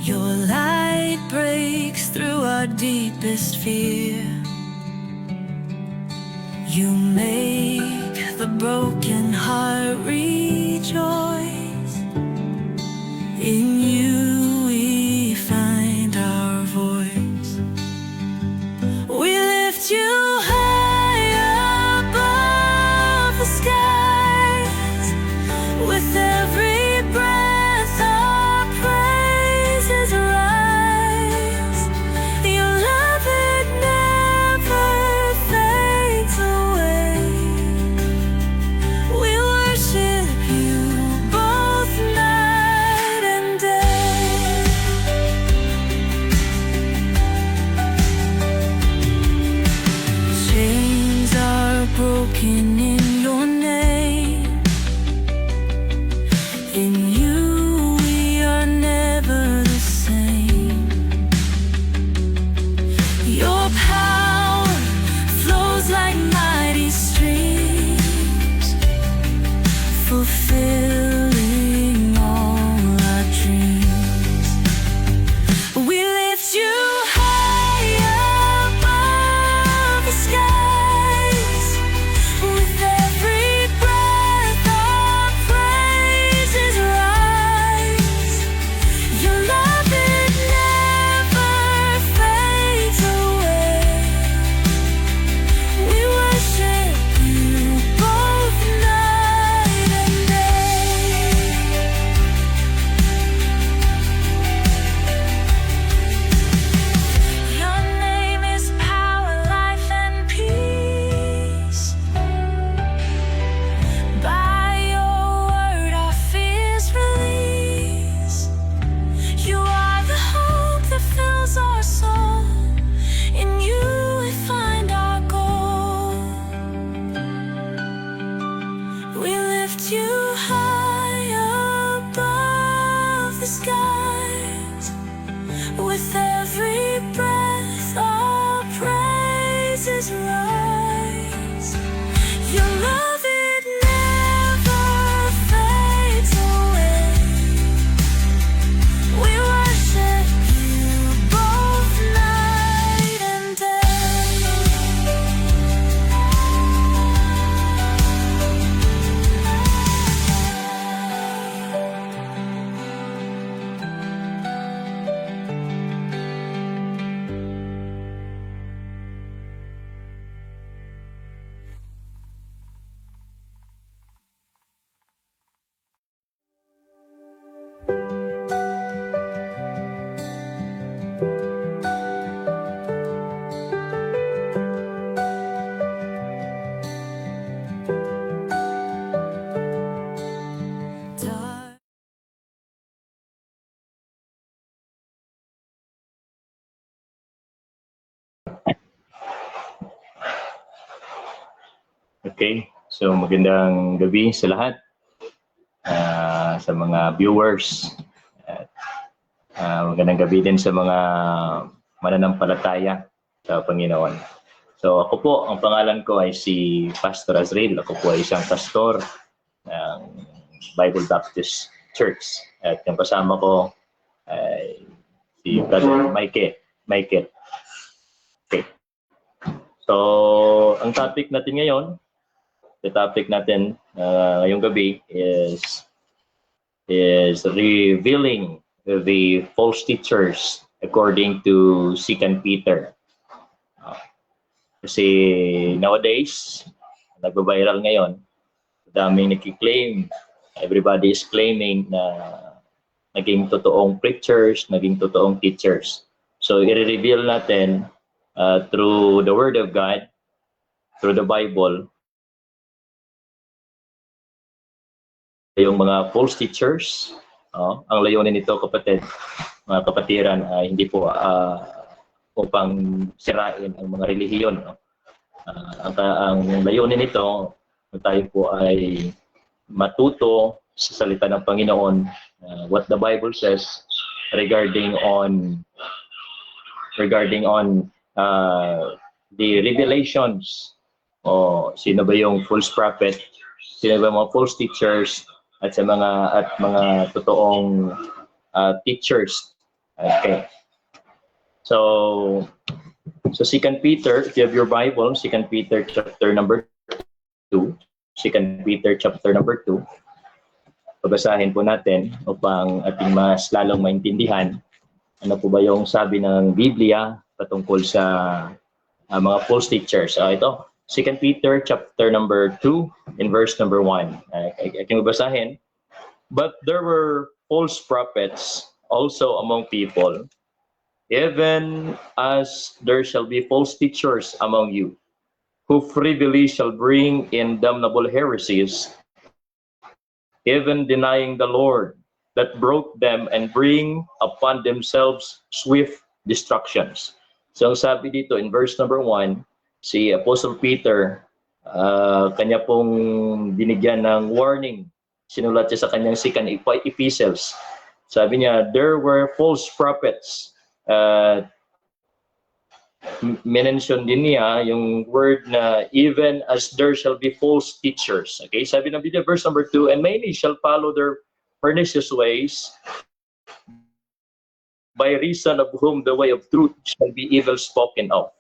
Your light breaks through our deepest fear. You make the broken heart rejoice. In you we find our voice. We lift you high above the skies. With every breath our praises rise. Your love, it never fades away. We worship you both night and day. Chains are broken in your name. In you we are never the same. Your power flows like mighty streams, fulfilling all our dreams. We lift you high above the skies. With every breath our praises rise. Your love, it never fades away. We worship you both night and day. Your name is power, life, and peace. By your word our fears release. You are the hope that fills our soul. In you we find our goal. We lift you high above the skies. With every breath our praises rise. Your love, it never fades away. We worship you both night and day. Dark Okay, so magandang gabi sa lahat, sa mga viewers. At, magandang gabi din sa mga mananampalataya sa Panginoon. So ako po, ang pangalan ko ay si Pastor Azrael. Ako po ay isang pastor ng Bible Baptist Church. At yung kasama ko ay si Brother Michael. Okay. So, ang topic natin ngayon, ngayong gabi is revealing the false teachers according to 2 Peter. Kasi nowadays, nagba-viral ngayon, daming nakiklaim, everybody is claiming na naging totoong preachers, naging totoong teachers. So, i-reveal natin through the Word of God, through the Bible, yung mga false teachers. Ang layunin nito, kapatid, mga kapatiran, ay hindi po upang sirain ang mga relihiyon. Ang layunin nito, tayo po ay matuto sa salita ng Panginoon, what the Bible says regarding on the revelations, o sino ba yung false prophet, sino ba mga false teachers, at mga totoong teachers Okay. So 2 Peter, if you have your Bible, 2 Peter chapter number 2, 2 Peter chapter number 2, babasahin po natin upang ating mas lalong maintindihan ano po ba yung sabi ng Biblia patungkol sa mga false teachers. Ito, 2 Peter chapter number 2 in verse number 1. Aking babasahin. But there were false prophets also among people, even as there shall be false teachers among you, who privily shall bring in damnable heresies, even denying the Lord that brought them, and bring upon themselves swift destructions. So ang sabi dito in verse number 1, si Apostle Peter, kanya pong binigyan ng warning. Sinulat siya sa kanyang second epistles. Sabi niya, there were false prophets. Mention din niya yung word na even as there shall be false teachers. Okay, sabi ng Biblia, verse number 2, and many shall follow their pernicious ways, by reason of whom the way of truth shall be evil spoken of.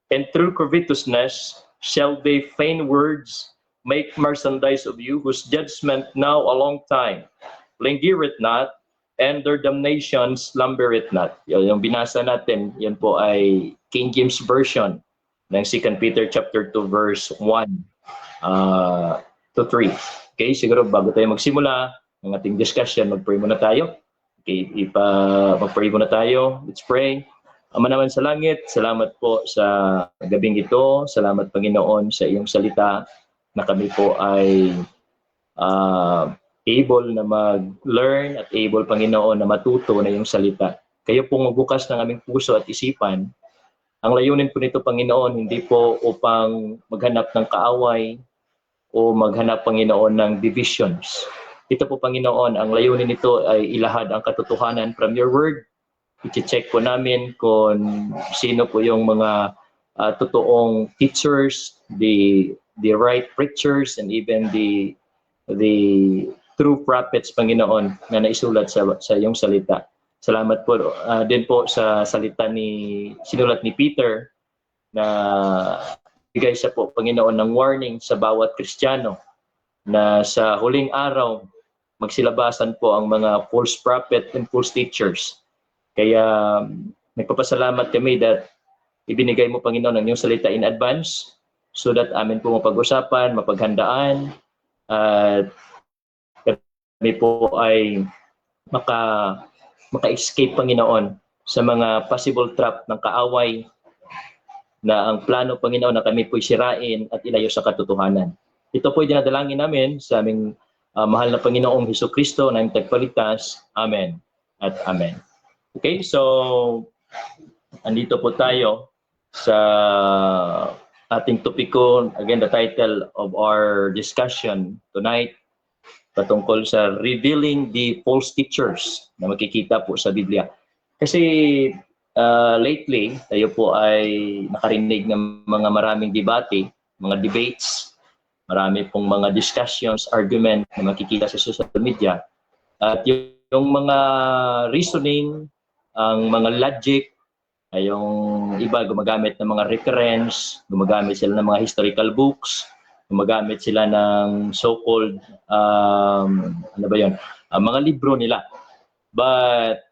And through covetousness shall they feign words, make merchandise of you, whose judgment now a long time lingereth not, and their damnation slumbereth not. Yung binasa natin, yan po ay King James Version ng 2 Peter chapter 2 verse 1 to 3. Okay, siguro bago tayo magsimula ng ating discussion, mag-pray muna tayo. Okay, mag-pray muna tayo. Let's pray. Ama naman sa langit, salamat po sa gabing ito. Salamat, Panginoon, sa iyong salita na kami po ay able na mag-learn at able, Panginoon, na matuto na iyong salita. Kayo pong magbukas ng aming puso at isipan. Ang layunin po nito, Panginoon, hindi po upang maghanap ng kaaway o maghanap, Panginoon, ng divisions. Ito po, Panginoon, ang layunin nito ay ilahad ang katotohanan from your word. I-check po namin kung sino po yung mga totoong teachers, the right preachers, and even the true prophets, Panginoon, na naisulat sa iyong salita. Salamat po din po sa salita sinulat ni Peter na bigay siya po, Panginoon, ng warning sa bawat Kristiyano na sa huling araw magsilabasan po ang mga false prophet and false teachers. Kaya nagpapasalamat kami that ibinigay mo, Panginoon, ang iyong salita in advance so that amin po mapag-usapan, mapaghandaan, at kami po ay maka-escape, Panginoon, sa mga possible trap ng kaaway na ang plano, Panginoon, na kami po'y sirain at ilayo sa katotohanan. Ito po'y dinadalangin namin sa aming mahal na Panginoong Hesukristo na tagpalitas. Amen at amen. Okay, so andito po tayo sa ating topiko. Again, the title of our discussion tonight patungkol sa revealing the false teachers na makikita po sa Biblia. Kasi lately, tayo po ay nakarinig ng mga maraming debate, mga debates, marami pong mga discussions, argument na makikita sa social media. At yung mga reasoning, ang mga logic, ay yung iba gumagamit ng mga reference, gumagamit sila ng mga historical books, gumagamit sila ng so-called, mga libro nila. But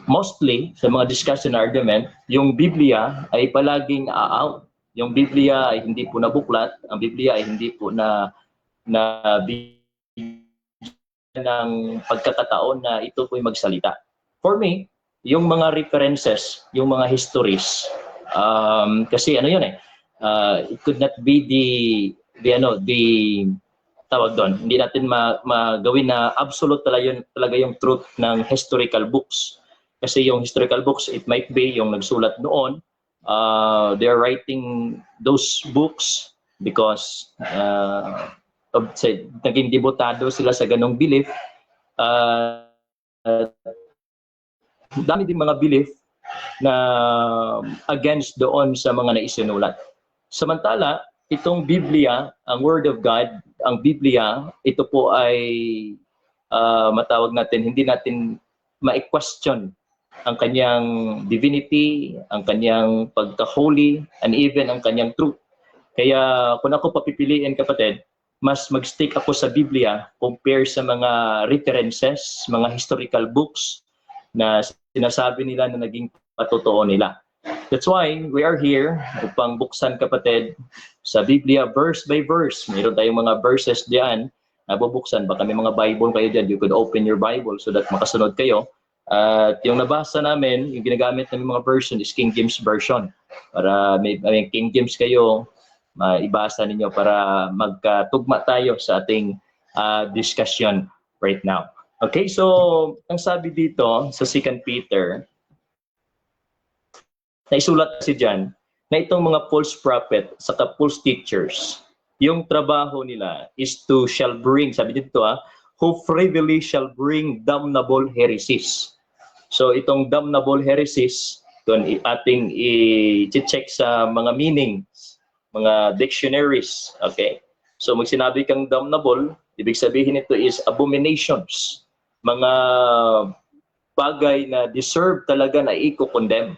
mostly, sa mga discussion argument, yung Biblia ay palaging out. Yung Biblia ay hindi po nabuklat, ang Biblia ay hindi po na ng pagkakataon na ito po'y magsalita. For me, yung mga references, yung mga histories, kasi ano yun it could not be the tawag doon, hindi natin magawin na absolute talaga yung truth ng historical books. Kasi yung historical books, it might be yung nagsulat noon, they're writing those books because naging debutado sila sa ganong belief. Dami din mga belief na against doon sa mga naisinulat. Samantala, itong Biblia, ang Word of God, ang Biblia, ito po ay matawag natin, hindi natin ma-question ang kanyang divinity, ang kanyang pagka-holy, and even ang kanyang truth. Kaya kung ako papipiliin, kapatid, mas mag-stick ako sa Biblia compare sa mga references, mga historical books na sinasabi nila na naging patotoo nila. That's why we are here upang buksan, kapatid, sa Biblia verse by verse. Mayroon tayong mga verses diyan na bubuksan. Baka may mga Bible kayo dyan. You could open your Bible so that makasunod kayo. At yung nabasa namin, yung ginagamit namin mga version is King James Version. Para may King James kayo, maibasa ninyo para magkatugma tayo sa ating discussion right now. Okay, so ang sabi dito sa 2 Peter, naisulat kasi dyan, na itong mga false prophet saka false teachers, yung trabaho nila is to shall bring, sabi dito who privily shall bring damnable heresies. So itong damnable heresies, doon ating i-check sa mga meanings, mga dictionaries. Okay? So magsinabi kang damnable, ibig sabihin ito is abominations. Mga bagay na deserve talaga na i-condemn.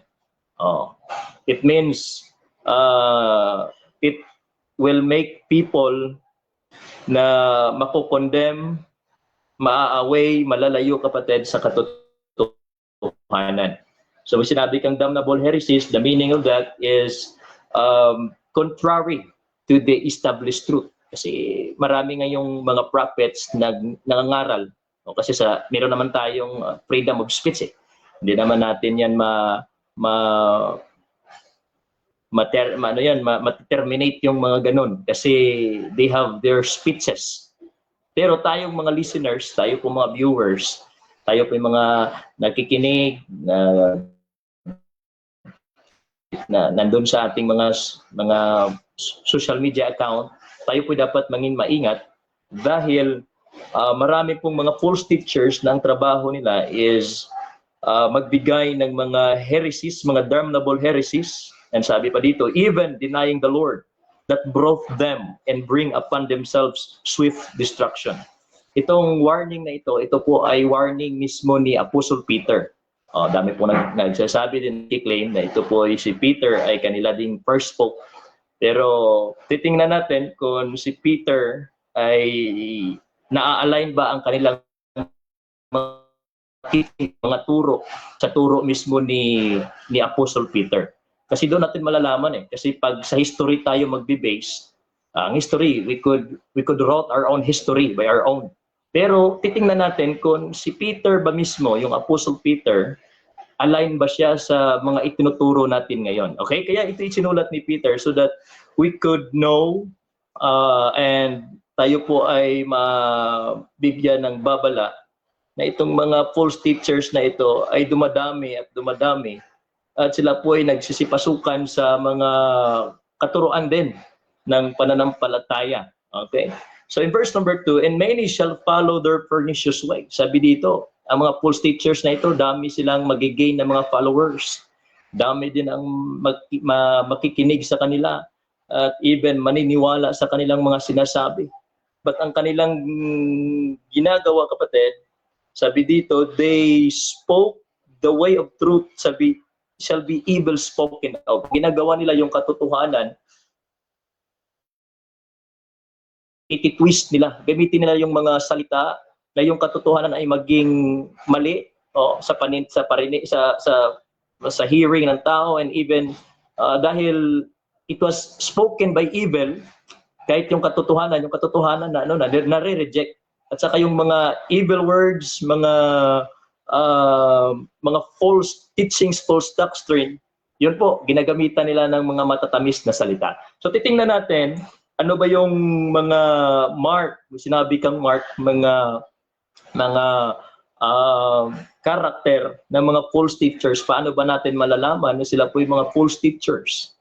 It means it will make people na mako-condemn, maaaway, malalayo, kapatid, sa katotohanan. So may sinabi kang damnable heresies, the meaning of that is contrary to the established truth. Kasi marami ngayong mga prophets nangangaral. Kasi meron naman tayong freedom of speech. Hindi naman natin yan ma-terminate yung mga ganun kasi they have their speeches. Pero tayong mga listeners, tayo po mga viewers, tayo po yung mga nakikinig na nandun sa ating mga social media account, tayo po dapat maging maingat dahil marami pong mga false teachers na ang trabaho nila is magbigay ng mga heresies, mga damnable heresies, and sabi pa dito, even denying the Lord that brought them and bring upon themselves swift destruction. Itong warning na ito po ay warning mismo ni Apostle Peter. Dami po nagsasabi din, claim na ito po si Peter ay kanila ding first spoke. Pero titingnan natin kung si Peter ay naa-align ba ang kanilang mga turo sa turo mismo ni Apostle Peter. Kasi doon natin malalaman kasi pag sa history tayo magbe-base, ang history we could write our own history by our own. Pero titingnan natin kung si Peter ba mismo, yung Apostle Peter, align ba siya sa mga itinuturo natin ngayon. Okay? Kaya ito isinulat ni Peter so that we could know and tayo po ay mabigyan ng babala na itong mga false teachers na ito ay dumadami at dumadami at sila po ay nagsisipasukan sa mga katuruan din ng pananampalataya. Okay? So in verse number 2, and many shall follow their pernicious way. Sabi dito, ang mga false teachers na ito, dami silang magigain ng mga followers. Dami din ang makikinig sa kanila at even maniniwala sa kanilang mga sinasabi. But ang kanilang ginagawa, kapatid, sabi dito, they spoke the way of truth, sabi, shall be evil spoken of. Ginagawa nila yung katotohanan, iti-twist nila, gamitin nila yung mga salita na yung katotohanan ay maging mali sa hearing ng tao, and even dahil it was spoken by evil, kahit yung katotohanan na nare-reject. At saka yung mga evil words, mga false teachings, false doctrine, yun po, ginagamitan nila ng mga matatamis na salita. So titingnan natin, ano ba yung mga mark, sinabi kang mark, mga karakter ng mga false teachers. Paano ba natin malalaman na sila po yung mga false teachers?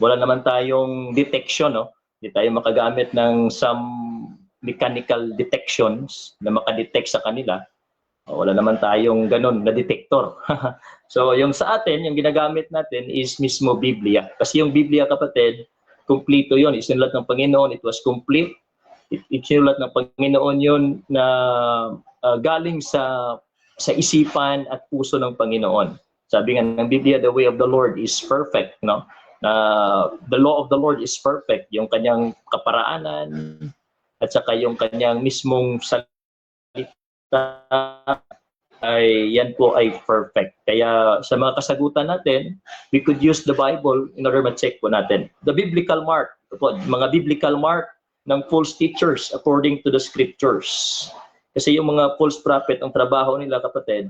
Wala naman tayong detection, no? Hindi tayo makagamit ng some mechanical detections na makadetect sa kanila. Wala naman tayong ganun na detector. So yung sa atin, yung ginagamit natin is mismo Biblia. Kasi yung Biblia, kapatid, kumplito yun. Isinulat ng Panginoon, it was complete. Isinulat ng Panginoon yun na galing sa sa isipan at puso ng Panginoon. Sabi nga ng Biblia, the way of the Lord is perfect, no? The law of the Lord is perfect, yung kanyang kaparaanan at saka yung kanyang mismong salita ay yan po ay perfect. Kaya sa mga kasagutan natin, we could use the Bible in order ma-check po natin. The biblical mark, mga biblical mark ng false teachers according to the scriptures. Kasi yung mga false prophet, ang trabaho nila, kapatid,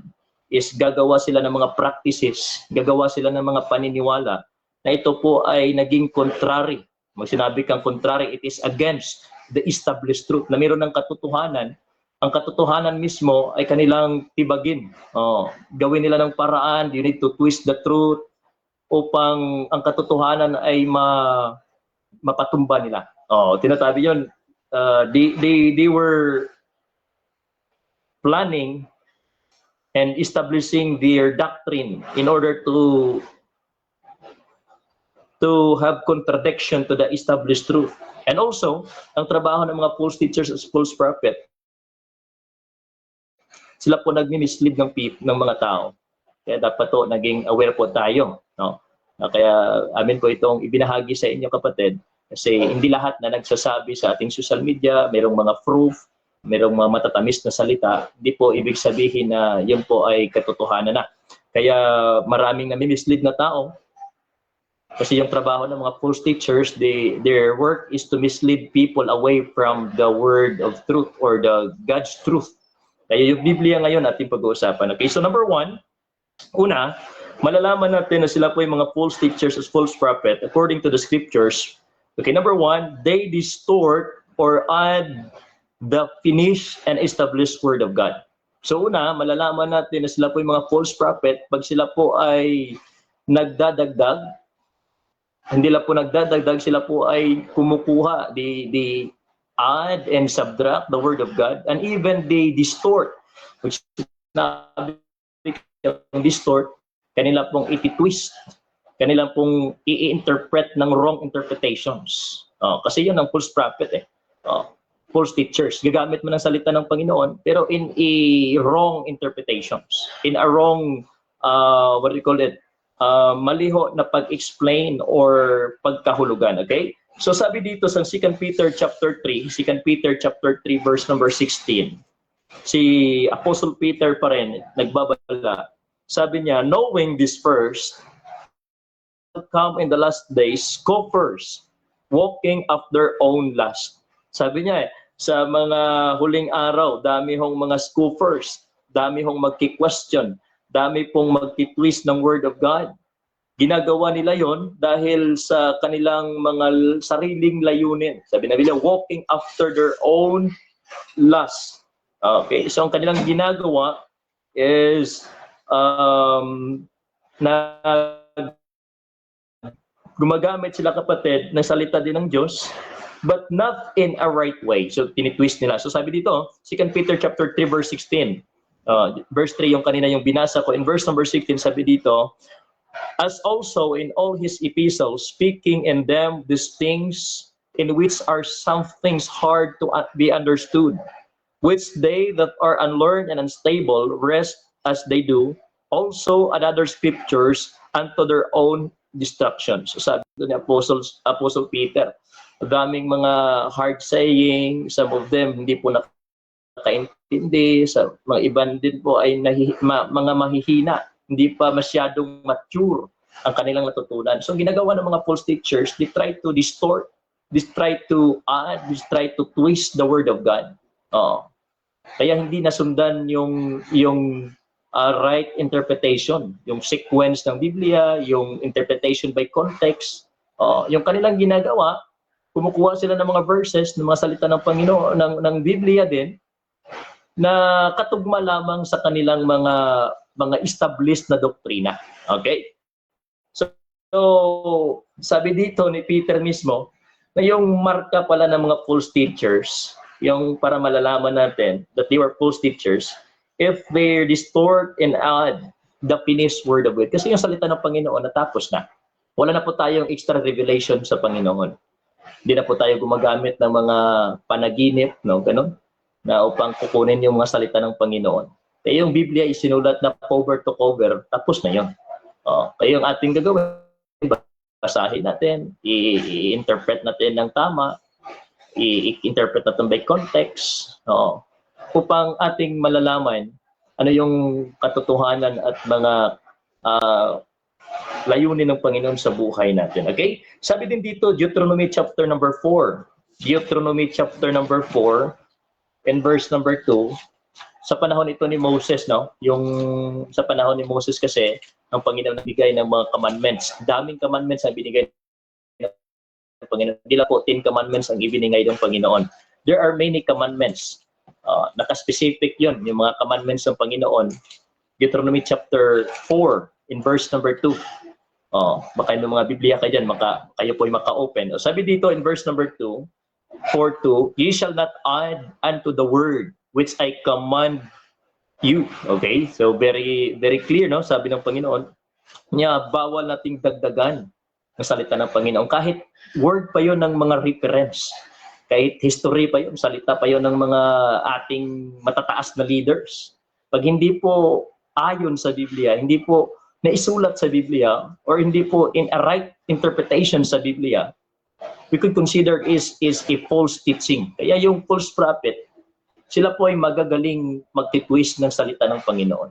is gagawa sila ng mga practices, gagawa sila ng mga paniniwala na ito po ay naging contrary. Mag sinabi kang contrary, it is against the established truth, na mayroon ng katotohanan. Ang katotohanan mismo ay kanilang tibagin. Gawin nila ng paraan, you need to twist the truth upang ang katotohanan ay mapatumba nila. Tinatabi yun, they were planning and establishing their doctrine in order to have contradiction to the established truth. And also, ang trabaho ng mga false teachers as false prophet, sila po nagmi-mislead ng mga tao. Kaya dapat to naging aware po tayo, no? Kaya amin po itong ibinahagi sa inyo, kapatid, kasi hindi lahat na nagsasabi sa ating social media, mayroong mga proof, mayroong mga matatamis na salita, hindi po ibig sabihin na yun po ay katotohanan na. Kaya maraming nami-mislead na tao, kasi yung trabaho ng mga false teachers, their work is to mislead people away from the word of truth or the God's truth. Kaya yung Biblia ngayon ating pag-uusapan. Okay, so number one, una, malalaman natin na sila po yung mga false teachers as false prophet according to the scriptures. Okay, number one, they distort or add the finished and established word of God. So una, malalaman natin na sila po yung mga false prophet pag sila po ay nagdadagdag. Hindi lang po nagdadagdag, sila po ay kumukuha, they add and subtract the word of God, and even they distort, which distort, kanila pong iti-twist, kanila pong i-interpret ng wrong interpretations. Kasi yun ang false prophet false teachers. Gagamit mo ng salita ng Panginoon, pero in a wrong interpretations, in a wrong, what do you call it, maliho na pag-explain or pagkahulugan. Okay? So sabi dito sa 2 Peter chapter 3, 2 Peter chapter 3 verse number 16. Si Apostle Peter pa rin nagbabala. Sabi niya, knowing this first, come in the last days, scoffers, walking after own lust. Sabi niya sa mga huling araw, dami hong mga scoffers, dami hong magki-question, dami pong magti-twist ng word of God. Ginagawa nila yon dahil sa kanilang mga sariling layunin. Sabi na nila, walking after their own lust. Okay, so ang kanilang ginagawa is na gumagamit sila, kapatid, ng salita din ng Diyos, but not in a right way. So tinitwist nila. So sabi dito, 2 Peter chapter 3 verse 16. Verse 3 yung kanina yung binasa ko. In verse number 16 sabi dito, as also in all his epistles, speaking in them these things in which are some things hard to be understood, which they that are unlearned and unstable rest as they do, also at other scriptures unto their own destruction. So sabi ni Apostle Peter, daming mga hard saying, some of them hindi po nakaintindi, sa mga iban din po ay mga mahihina, hindi pa masyadong mature ang kanilang natutunan. So ginagawa ng mga false teachers, they try to distort, they try to add, they try to twist the word of God. Kaya hindi nasundan yung right interpretation, yung sequence ng Biblia, yung interpretation by context. Yung kanilang ginagawa, kumukuha sila ng mga verses, ng mga salita ng Panginoon, ng Biblia din, na katugma lamang sa kanilang mga established na doktrina. Okay? So sabi dito ni Peter mismo, na yung marka pala ng mga false teachers, yung para malalaman natin that they were false teachers, if they distort and add the finished word of God. Kasi yung salita ng Panginoon natapos na. Wala na po tayong extra revelation sa Panginoon. Hindi na po tayo gumagamit ng mga panaginip, no, ganun, na upang kukunin yung mga salita ng Panginoon. Kaya yung Biblia is sinulat na cover to cover, tapos na yun. Kaya yung ating gagawin, basahin natin, i-interpret natin ng tama, i-interpret natin by context, upang ating malalaman ano yung katotohanan at mga layunin ng Panginoon sa buhay natin. Okay? Sabi din dito, Deuteronomy chapter number 4. Deuteronomy chapter number 4 and verse number 2. Sa panahon ito ni Moses, no? Yung sa panahon ni Moses kasi, ang Panginoon nagbigay ng mga commandments. Daming commandments ang binigay ng Panginoon. Hindi lang po 10 commandments ang ibinigay ng Panginoon. There are many commandments. Naka-specific yun, yung mga commandments ng Panginoon. Deuteronomy chapter 4 in verse number 2. Baka yung mga Biblia kayo dyan, kayo po ay maka-open. Sabi dito in verse number 2, 4:2, ye shall not add unto the word which I command you. Okay? So very very clear, no? Sabi ng Panginoon, niya bawal nating dagdagan ng salita ng Panginoon. Kahit word pa yon ng mga reference. Kahit history pa yun, salita pa yun ng mga ating matataas na leaders. Pag hindi po ayon sa Biblia, hindi po naisulat sa Biblia, or hindi po in a right interpretation sa Biblia, we could consider is a false teaching. Kaya yung false prophet, sila po ay magagaling magtitwist ng salita ng Panginoon.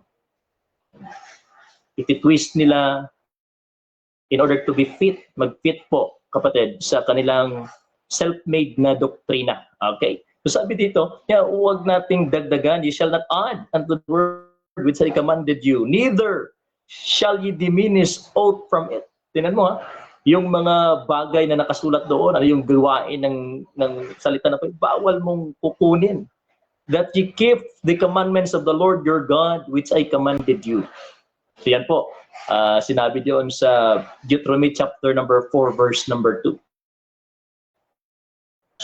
Ititwist nila in order to be fit, mag-fit po, kapatid, sa kanilang self-made na doktrina. Okay? So sabi dito, huwag nating dagdagan, you shall not add unto the word which I commanded you, neither shall ye diminish aught from it. Tingnan mo, yung mga bagay na nakasulat doon, ano yung gawain ng salita na bawal mong kukunin. That ye keep the commandments of the Lord your God, which I commanded you. So yan po, sinabi diyon sa Deuteronomy chapter number 4, verse number 2.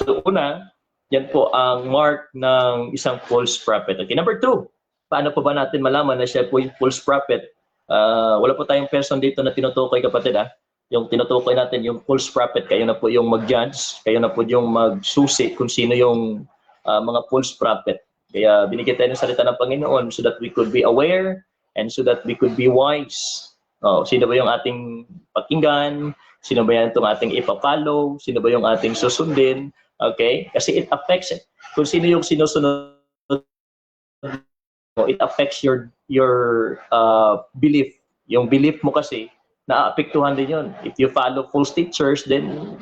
So una, yan po ang mark ng isang false prophet. Okay, number 2, paano po ba natin malaman na siya po yung false prophet? Wala po tayong person dito na tinutukoy, kapatid. Yung tinutukoy natin, yung false prophet, kayo na po yung mag-judge, kayo na po yung magsusi kung sino yung mga false prophet. Kaya binigyan tayo ng salita ng Panginoon so that we could be aware and so that we could be wise. Sino ba yung ating pakinggan? Sino ba yan itong ating ipapalo? Sino ba yung ating susundin? Okay? Kasi it affects it. Kung sino yung sinusunod, it affects your belief. Yung belief mo kasi, naapektuhan din yun. If you follow false teachers, then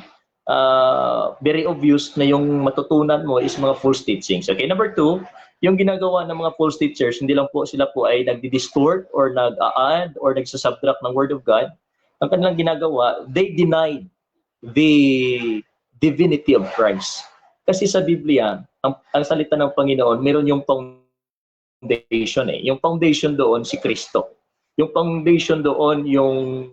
very obvious na yung matutunan mo is mga false teachings. Okay, number 2, yung ginagawa ng mga false teachers, hindi lang po sila po ay nagdi-distort or nag-a-add or nagsasubtract ng Word of God. Ang kanilang ginagawa, they denied the divinity of Christ. Kasi sa Biblia, ang salita ng Panginoon, meron yung foundation eh. Yung foundation doon si Kristo. Yung foundation doon yung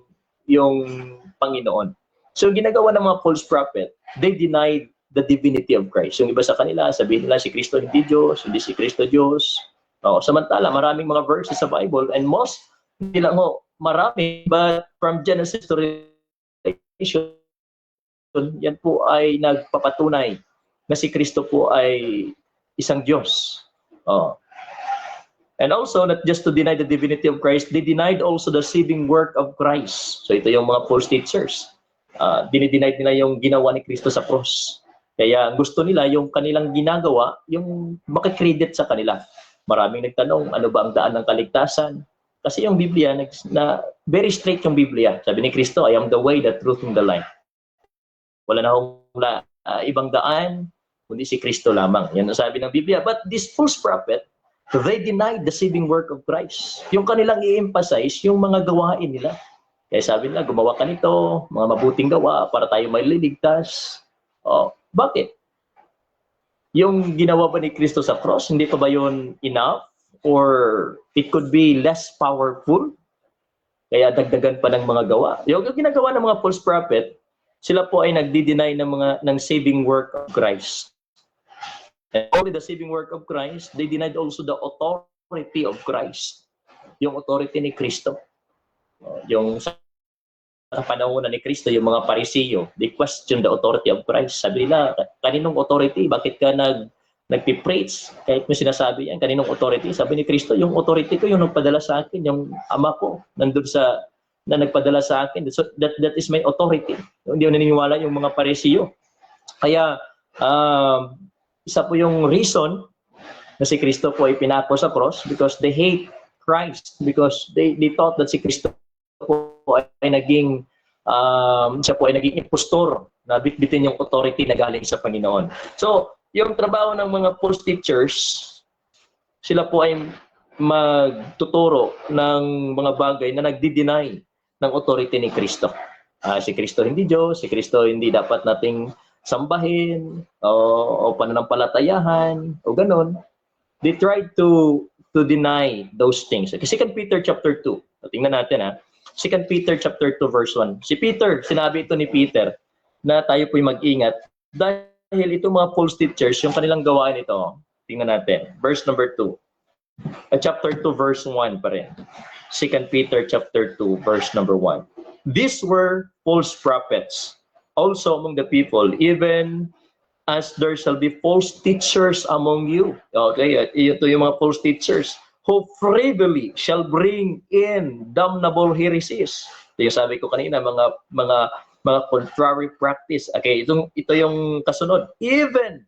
Panginoon. So ginagawa ng mga false prophet, they denied the divinity of Christ. Yung iba sa kanila, sabihin nila si Kristo hindi Diyos, hindi si Kristo Diyos. Samantala, maraming mga verses sa Bible, and most, hindi lang marami, but from Genesis to Revelation, yan po ay nagpapatunay na si Kristo po ay isang Diyos. And also, not just to deny the divinity of Christ, they denied also the saving work of Christ. So ito yung mga false teachers. Dinideny nila yung ginawa ni Kristo sa cross. Kaya gusto nila yung kanilang ginagawa, yung makikredit sa kanila. Maraming nagtanong, ano ba ang daan ng kaligtasan? Kasi yung Biblia, very straight yung Biblia. Sabi ni Kristo, I am the way, the truth, and the life. Wala na akong ibang daan, kundi si Kristo lamang. Yan ang sabi ng Biblia. But this false prophet, they denied the saving work of Christ. Yung kanilang i-emphasize, yung mga gawain nila. Kaya sabi nila, gumawa ka nito, mga mabuting gawa para tayo may liligtas. Bakit? Yung ginawa ba ni Kristo sa cross, hindi pa ba yun enough? Or it could be less powerful? Kaya dagdagan pa ng mga gawa. Yung ginagawa ng mga false prophet, sila po ay nagdi-deny ng saving work of Christ. And only the saving work of Christ, they denied also the authority of Christ. Yung authority ni Kristo. Yung sa panahon ni Kristo, yung mga Parisiyo, they question the authority of Christ. Sabi nila, kaninong authority? Bakit ka nagpipreach, kahit may sinasabi yan, kaninong authority, sabi ni Kristo, yung authority ko, yung nagpadala sa akin, yung ama ko, nandun sa, na nagpadala sa akin, so that is my authority. Hindi ko naniniwala yung mga paresiyo. Kaya, isa po yung reason na si Kristo po ay pinako sa cross because they hate Christ, because they thought that si Kristo po ay naging, siya po ay naging impostor na bitbitin yung authority na galing sa Panginoon. So, yung trabaho ng mga false teachers, sila po ay magtuturo ng mga bagay na nagdi-deny ng authority ni Kristo. Si Kristo hindi Diyos, si Kristo hindi dapat nating sambahin, o pananampalatayahan, o ganon. They tried to deny those things. Kasi 2 Peter chapter 2, tingnan natin 2 Peter chapter 2 verse 1. Si Peter, sinabi ito ni Peter na tayo po'y mag-ingat dahil itong mga false teachers, yung kanilang gawain ito, tingnan natin, verse number 2. Chapter 2 verse 1 pa rin. 2 Peter chapter 2 verse number 1. These were false prophets also among the people, even as there shall be false teachers among you. Okay, ito yung mga false teachers who privily shall bring in damnable heresies. Ito yung sabi ko kanina, mga contrary practice. Okay, ito yung kasunod. Even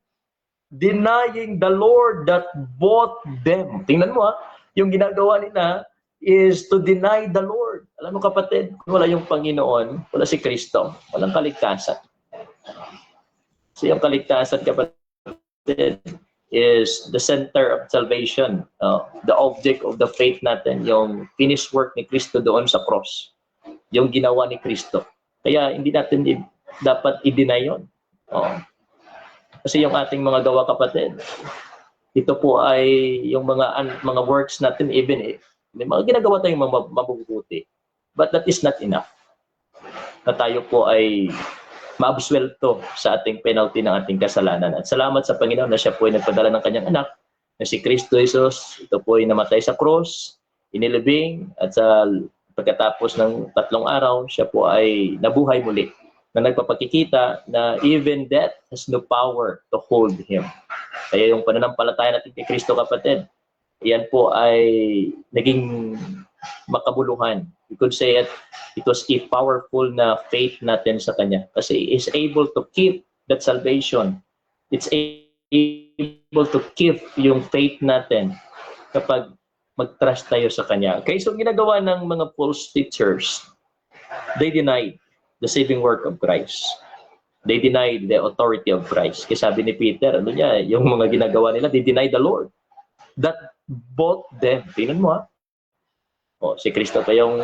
denying the Lord that bought them. Tingnan mo yung ginagawa nila is to deny the Lord. Alam mo kapatid, kung wala yung Panginoon, wala si Kristo, walang kaligtasan. So yung kaligtasan kapatid is the center of salvation. The object of the faith natin, yung finished work ni Kristo doon sa cross. Yung ginawa ni Kristo. Kaya hindi natin dapat i-deny yun. Kasi yung ating mga gawa kapatid, ito po ay yung mga works natin, even may mga ginagawa tayong mabubuti. But that is not enough. Na tayo po ay maabsuelto sa ating penalty ng ating kasalanan. At salamat sa Panginoon na siya po ay nagpadala ng kanyang anak, na si Kristo Jesus. Ito po ay namatay sa cross, inilibing, at sa pagkatapos ng 3 araw, siya po ay nabuhay muli. Na nagpapakikita na even death has no power to hold Him. Kaya yung pananampalataya natin kay Kristo kapatid, yan po ay naging makabuluhan. We could say it was a powerful na faith natin sa Kanya. Kasi He is able to keep that salvation. It's able to keep yung faith natin kapag mag-trust tayo sa Kanya. Okay, so ginagawa ng mga false teachers, they denied the saving work of Christ. They denied the authority of Christ. Kasi sabi ni Peter, yung mga ginagawa nila, they denied the Lord that bought them. Tingnan mo si Kristo pa yung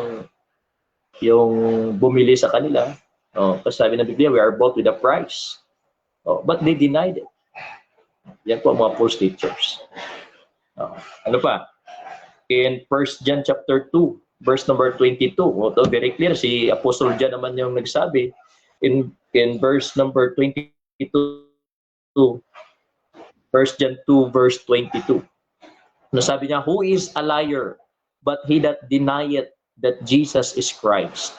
bumili sa kanila. Kasi sabi ng Biblia, we are bought with a price. But they denied it. Yan po ang mga false teachers. Ano pa? In 1 John chapter 2, verse number 22. Very clear, si Apostle John naman yung nagsabi in verse number 22. 1 John 2 verse 22. Nasabi niya, who is a liar but he that denieth that Jesus is Christ?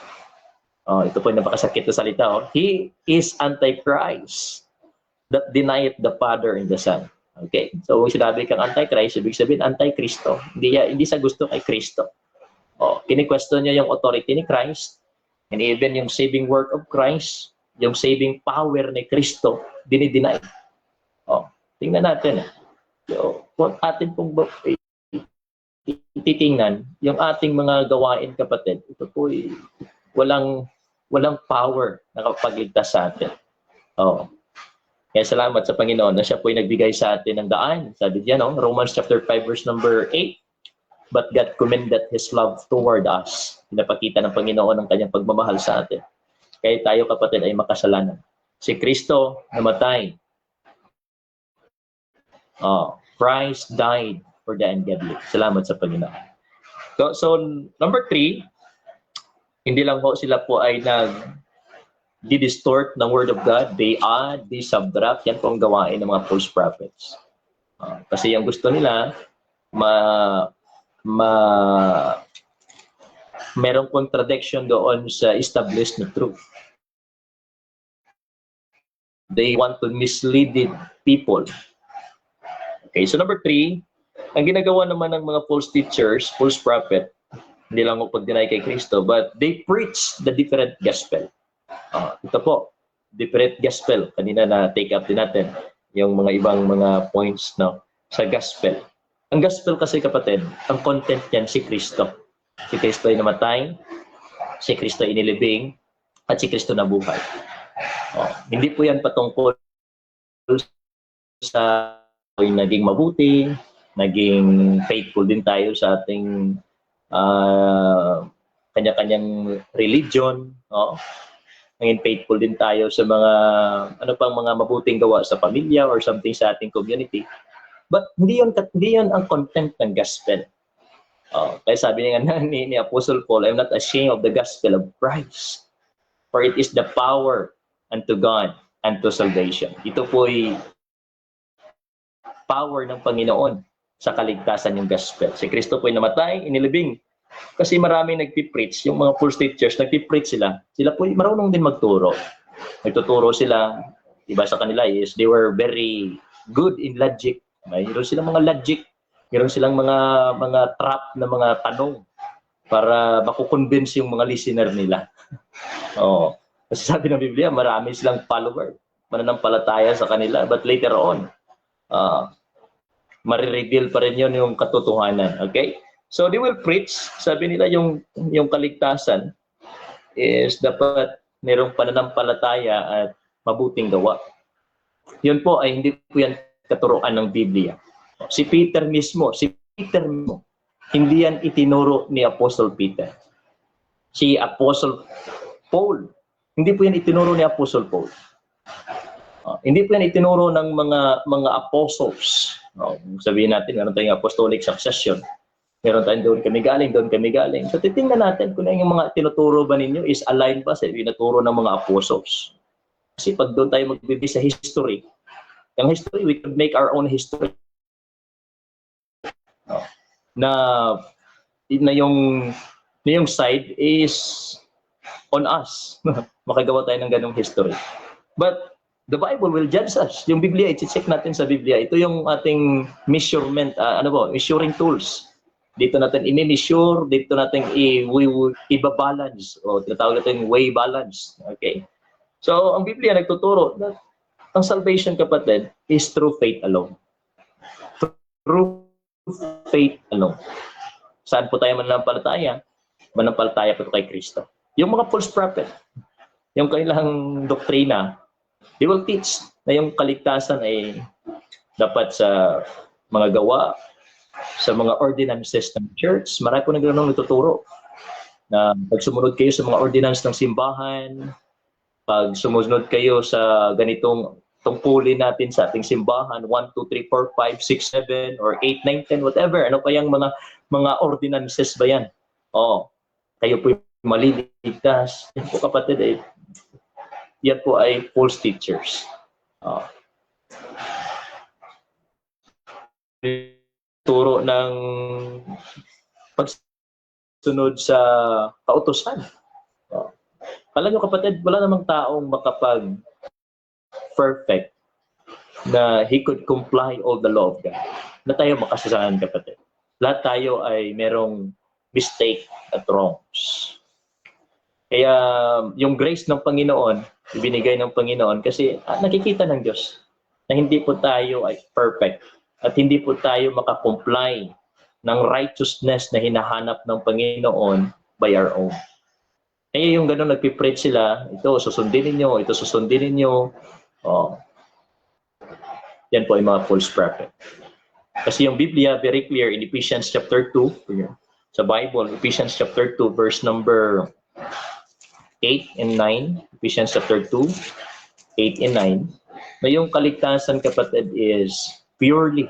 Ito po yung napakasakit na salita. He is Antichrist that denieth the Father and the Son. Okay? So, kung sinabi kang Antichrist, ibig sabihin Antikristo. Hindi sa gusto kay Kristo. Kini-question niya yung authority ni Christ, and even yung saving work of Christ, yung saving power ni Kristo, dinideny. Tingnan natin. Kung atin pong titingnan, yung ating mga gawain kapatid, ito po ay walang power na kapagligtas sa atin. Kaya salamat sa Panginoon na siya po ay nagbigay sa atin ng daan. Sabi niya, Romans chapter 5 verse number 8, but God commended His love toward us. Pinapakita ng Panginoon ang kanyang pagmamahal sa atin. Kaya tayo kapatid ay makasalanan. Si Kristo namatay. Christ died for the ungodly. Salamat sa Panginoon. So number 3, hindi lang po sila po ay distort ng Word of God. They add, they subtract. Yan po ang gawain ng mga false prophets. Kasi yung gusto nila, merong contradiction doon sa established na truth. They want to mislead people Okay, so number 3, ang ginagawa naman ng mga false teachers, false prophet, hindi lang mo pag-deny kay Kristo, but they preach the different gospel. Ito po, different gospel. Kanina na take up din natin yung mga ibang mga points no, sa gospel. Ang gospel kasi kapatid, ang content niyan si Kristo. Si Kristo ay namatay, si Kristo ay inilibing, at si Kristo nabuhay. Hindi po yan patungkol sa naging mabuti, naging faithful din tayo sa ating kanya-kanyang religion, naging faithful din tayo sa mga ano pang mga mabuting gawa sa pamilya or something sa ating community. But hindi yan ang content ng gospel. Kaya sabi niya ni Apostle Paul, I'm not ashamed of the gospel of Christ, for it is the power unto God unto salvation. Ito po'y power ng Panginoon sa kaligtasan yung gospel. Si Kristo po'y namatay, inilibing. Kasi maraming nagpipreach, yung mga false teachers, nagpipreach sila. Sila po'y marunong din magturo. Nagtuturo sila, iba sa kanila is they were very good in logic. Mayroon silang mga logic, mayroon silang mga trap na mga tanong para makukonvince yung mga listener nila. Kasi sabi ng Biblia, marami silang follower, mananampalataya sa kanila, but later on, marireveal pa rin yun yung katotohanan. Okay? So they will preach, sabi nila yung kaligtasan is dapat mayroong pananampalataya at mabuting gawa. Yun po ay hindi po yan katuruan ng Biblia. Si Peter mismo, hindi yan itinuro ni Apostle Peter. Si Apostle Paul, hindi po yan itinuro ni Apostle Paul. Hindi po yan itinuro ng mga apostles. Sabihin natin, meron tayong apostolic succession. Meron tayong doon kami galing. So titingnan natin kung yung mga tinuturo ba ninyo is aligned ba sa tinuturo ng mga apostles. Kasi pag doon tayo magbibigay sa history, yung history, we could make our own history. Na yung side is on us. Makagawa tayo ng ganong history. But the Bible will judge us. Yung Biblia, i-check natin sa Biblia. Ito yung ating measurement, measuring tools. Dito natin i-measure, dito natin i-balance, o tinatawag natin way balance. Okay? So, ang Biblia nagtuturo na ang salvation, kapatid, is through faith alone. Through faith alone. Saan po tayo mananampalataya? Mananampalataya po kay Kristo. Yung mga false prophet, yung kanilang doktrina, they will teach na yung kaligtasan ay dapat sa mga gawa, sa mga ordinances ng church. Marami po nagano'ng nagtuturo na pag sumunod kayo sa mga ordinance ng simbahan, pag sumunod kayo sa ganitong tungkulin natin sa ating simbahan, 1, 2, 3, 4, 5, 6, 7, or 8, 9, 10, whatever. Ano pa yung mga ordinances ba yan? Kayo po maliligtas. Yan po, kapatid, yan po ay false teachers. Turo ng pagsunod sa kautusan. Alam nyo, kapatid, wala namang taong makapag-perfect na he could comply all the law of God. Na tayo makasalanan, kapatid. Lahat tayo ay merong mistake at wrongs. Kaya yung grace ng Panginoon, ibinigay ng Panginoon kasi nakikita ng Diyos na hindi po tayo ay perfect at hindi po tayo makakomply ng righteousness na hinahanap ng Panginoon by our own. Kaya yung gano'n nagpipreach sila, ito susundin ninyo, ito susundin ninyo. Yan po ay mga false prophet. Kasi yung Biblia very clear in Ephesians chapter 2, sa Bible, Ephesians chapter 2 verse number 8 and 9, Ephesians chapter 2, 8 and 9, na yung kaligtasan, kapatid, is purely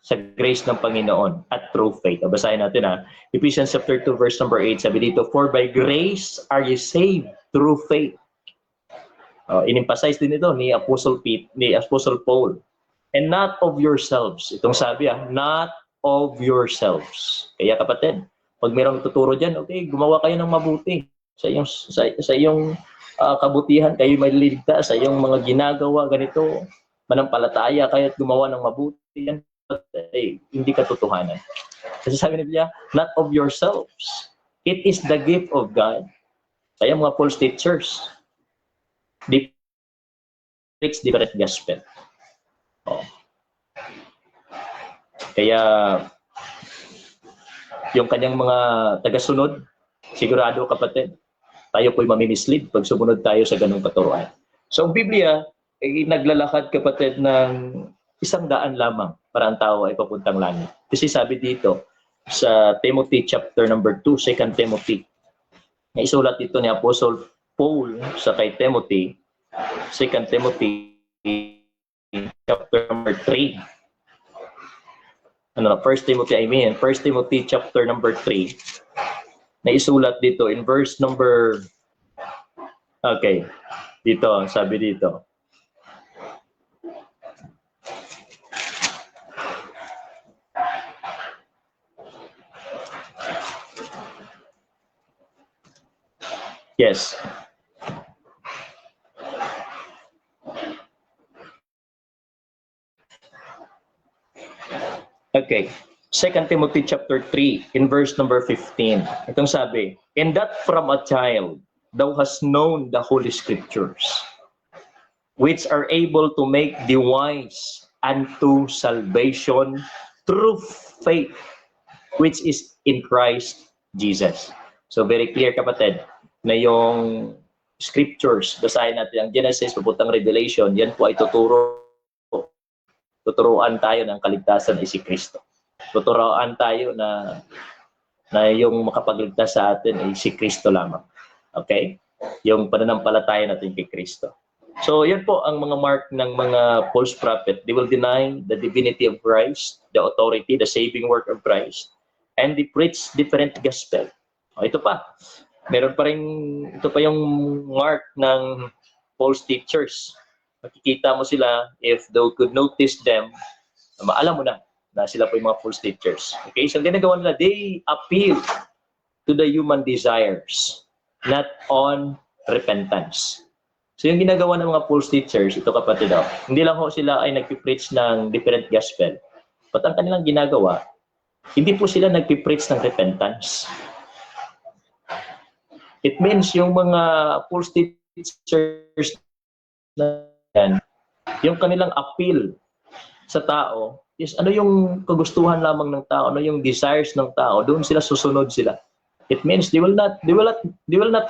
sa grace ng Panginoon at through faith. Basahin natin Ephesians chapter 2 verse number 8, sabi dito, for by grace are you saved through faith. In-emphasize din ito ni Apostle Paul. And not of yourselves. Itong sabi not of yourselves. Kaya kapatid, pag mayroong tuturo dyan, okay, gumawa kayo ng mabuti sa iyong kabutihan, kayo may liligtas sa iyong mga ginagawa, ganito. manampalataya kaya't gumawa ng mabuti, yan ay hindi katotohanan. Kasi sabi ni Biblia, not of yourselves. It is the gift of God. Kaya mga false teachers, they preach different gospel. Oh. Kaya yung kanyang mga tagasunod, sigurado kapatid, tayo po'y mamimislead pag sumunod tayo sa ganung katuruan. So ang Biblia ay naglalakad kapatid ng 100 lamang para ang tao ay papuntang langit. Kasi sabi dito sa Timothy chapter number 2, 2 Timothy, na isulat dito ni Apostle Paul sa kay Timothy, 2 Timothy chapter number 3. 1 Timothy chapter number 3, na isulat dito in verse number, okay, dito, sabi dito, yes. Okay. 2 Timothy chapter 3 in verse number 15. Itong sabi, "And that from a child thou hast known the holy scriptures, which are able to make thee wise unto salvation through faith, which is in Christ Jesus." So very clear kapatid, na yung scriptures, basahin natin ang Genesis, papuntang Revelation, yan po ay tuturuan tayo ng kaligtasan ay si Kristo. Tuturuan tayo na yung makapagligtas sa atin ay si Kristo lamang. Okay? Yung pananampalataya natin kay Kristo. So, yan po ang mga mark ng mga false prophet. They will deny the divinity of Christ, the authority, the saving work of Christ, and they preach different gospel. O, ito pa. Meron pa rin, ito pa yung mark ng false teachers. Makikita mo sila, if thou could notice them, maalam mo na sila po yung mga false teachers. Okay, so ginagawa nila, they appeal to the human desires, not on repentance. So yung ginagawa ng mga false teachers, ito kapatid daw, hindi lang ho sila ay nagpipreach ng different gospel, but ang kanilang ginagawa, hindi po sila nagpipreach ng repentance. It means yung mga false teachers na yan, yung kanilang appeal sa tao is ano yung kagustuhan lamang ng tao, ano yung desires ng tao, doon sila susunod sila. It means they will not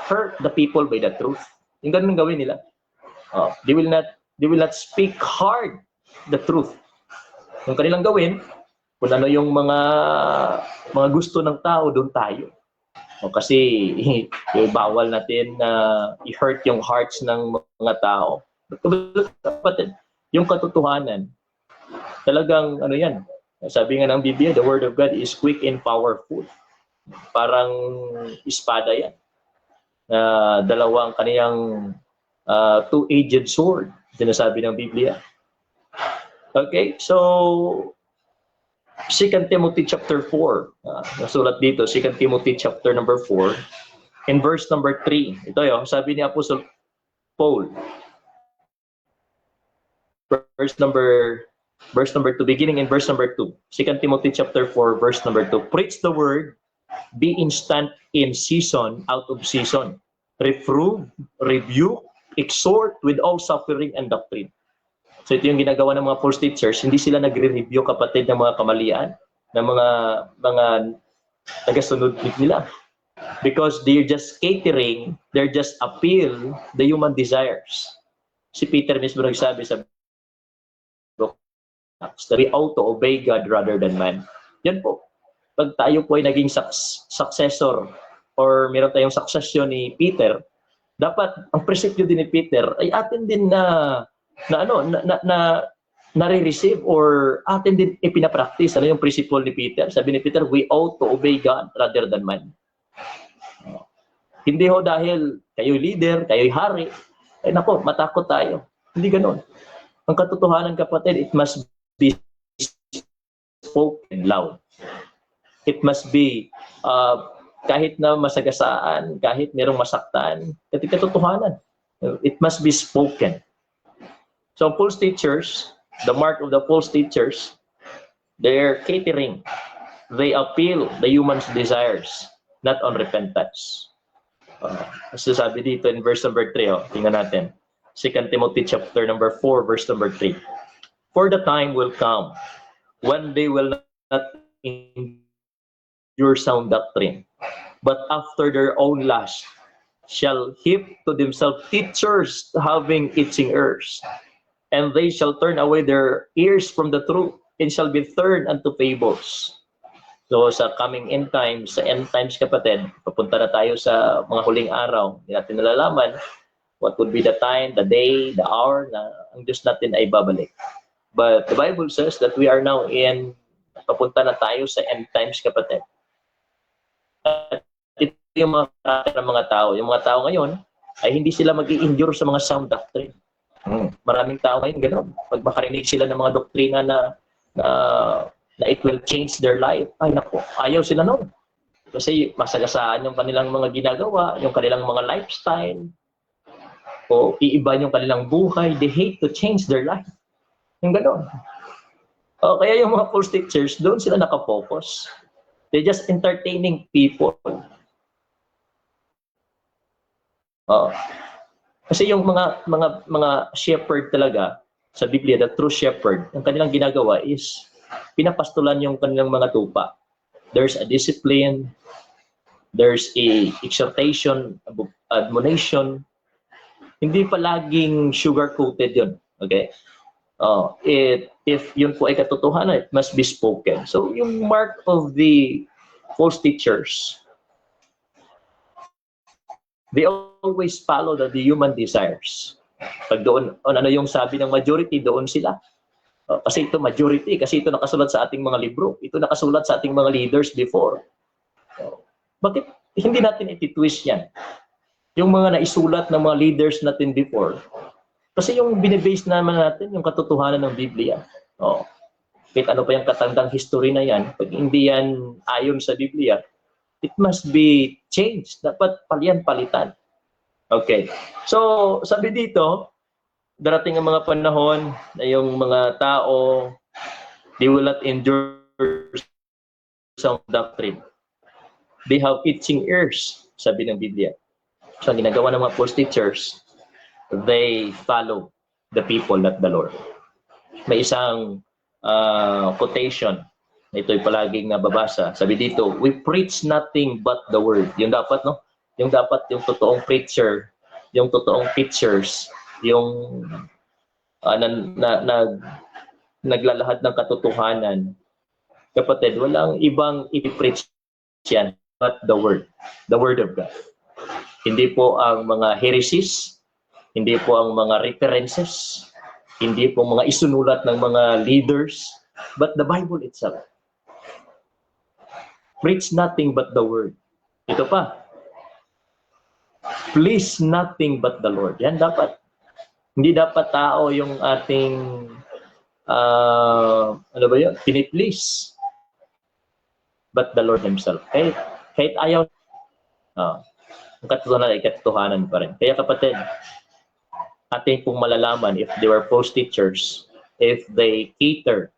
hurt the people by the truth. Yung ganun gawin nila. They will not speak hard the truth. Yung kanilang gawin, kung ano yung mga gusto ng tao, doon tayo. Kasi bawal natin na i-hurt yung hearts ng mga tao. Kapatid, yung katotohanan, talagang ano yan, sabi nga ng Biblia, the word of God is quick and powerful. Parang espada yan. Dalawang kaniyang two-edged sword, sinasabi ng Biblia. Okay, so 2 Timothy chapter 4, nasulat dito, 2 Timothy chapter number 4, in verse number 3. Ito yun, sabi ni Apostle Paul, verse number 2, beginning in verse number 2. 2 Timothy chapter 4, verse number 2. Preach the word, be instant in season, out of season. Reprove, rebuke, exhort with all suffering and doctrine. So ito yung ginagawa ng mga false teachers, hindi sila nagre-review kapatid ng mga kamalian, ng mga tagasunod nila. Because they're just catering, they're just appeal the human desires. Si Peter mismo nagsabi sa we ought to obey God rather than man. Yan po. Pag tayo po ay naging successor or meron tayong succession ni Peter, dapat ang prinsipyo din ni Peter ay atin din nare-receive or atin din ipinapractice. Ano yung principle ni Peter? Sabi ni Peter, we ought to obey God rather than man. Hindi ho dahil kayo'y leader, kayo'y hari, ay nako, matakot tayo. Hindi ganoon. Ang katotohanan kapatid, it must be spoken loud. It must be kahit na masagasaan, kahit merong masaktan, katotohanan. It must be spoken. So false teachers, the mark of the false teachers, they're catering. They appeal the human's desires, not on repentance. Kasi sabi dito in verse number 3, tingnan natin. 2 Timothy chapter number 4, verse number 3. For the time will come when they will not endure sound doctrine, but after their own lust shall heap to themselves teachers having itching ears, and they shall turn away their ears from the truth, and shall be turned unto fables. So sa coming end times, sa end times kapatid, papunta na tayo sa mga huling araw. Hindi natin nalalaman what would be the time, the day, the hour na ang Diyos natin ay babalik. But the Bible says that we are now papunta na tayo sa end times kapatid. At ito yung mga tao. Yung mga tao ngayon ay hindi sila mag-i-endure sa mga sound doctrine. Maraming tao ngayon gano'n. Pag makarinig sila ng mga doktrina na it will change their life, ay naku, ayaw sila noon. Kasi masagasaan yung kanilang mga ginagawa, yung kanilang mga lifestyle, o iiba yung kanilang buhay, they hate to change their life. Yung gano'n. Kaya yung mga false teachers, doon sila nakafocus. They're just entertaining people. Kasi yung mga shepherd talaga sa Biblia, the true shepherd, ang kanilang ginagawa is pinapastulan yung kanilang mga tupa. There's a discipline, there's a exhortation, admonition. Hindi palaging sugar-coated yun. Okay? If yun po ay katotohanan, it must be spoken. So yung mark of the false teachers, they always follow the human desires. Pag doon, ano yung sabi ng majority, doon sila. Kasi ito majority, kasi ito nakasulat sa ating mga libro. Ito nakasulat sa ating mga leaders before. Bakit hindi natin ititwist yan? Yung mga naisulat ng mga leaders natin before. Kasi yung binibase naman natin, yung katotohanan ng Biblia. Kahit ano pa yung katandang history na yan, pag hindi yan ayon sa Biblia, it must be changed. Dapat palitan. Okay. So, sabi dito, darating ang mga panahon na yung mga tao, they will not endure sound doctrine. They have itching ears, sabi ng Biblia. So, ang ginagawa ng mga false teachers, they follow the people, not the Lord. May isang quotation na ito'y palaging nababasa. Sabi dito, we preach nothing but the word. Yung dapat, no? Yung dapat, yung totoong preacher, yung totoong teachers, yung naglalahad ng katotohanan. Kapatid, walang ibang i-preach yan but the word of God. Hindi po ang mga heresies, hindi po ang mga references, hindi po mga isunulat ng mga leaders, but the Bible itself. Preach nothing but the word. Ito pa, please nothing but the Lord. Yan dapat. Hindi dapat tao yung ating piniplease. But the Lord Himself. Kahit ayaw, ang katotohanan ay katotohanan pa rin. Kaya kapatid, ating pong malalaman if they were false teachers, if they cater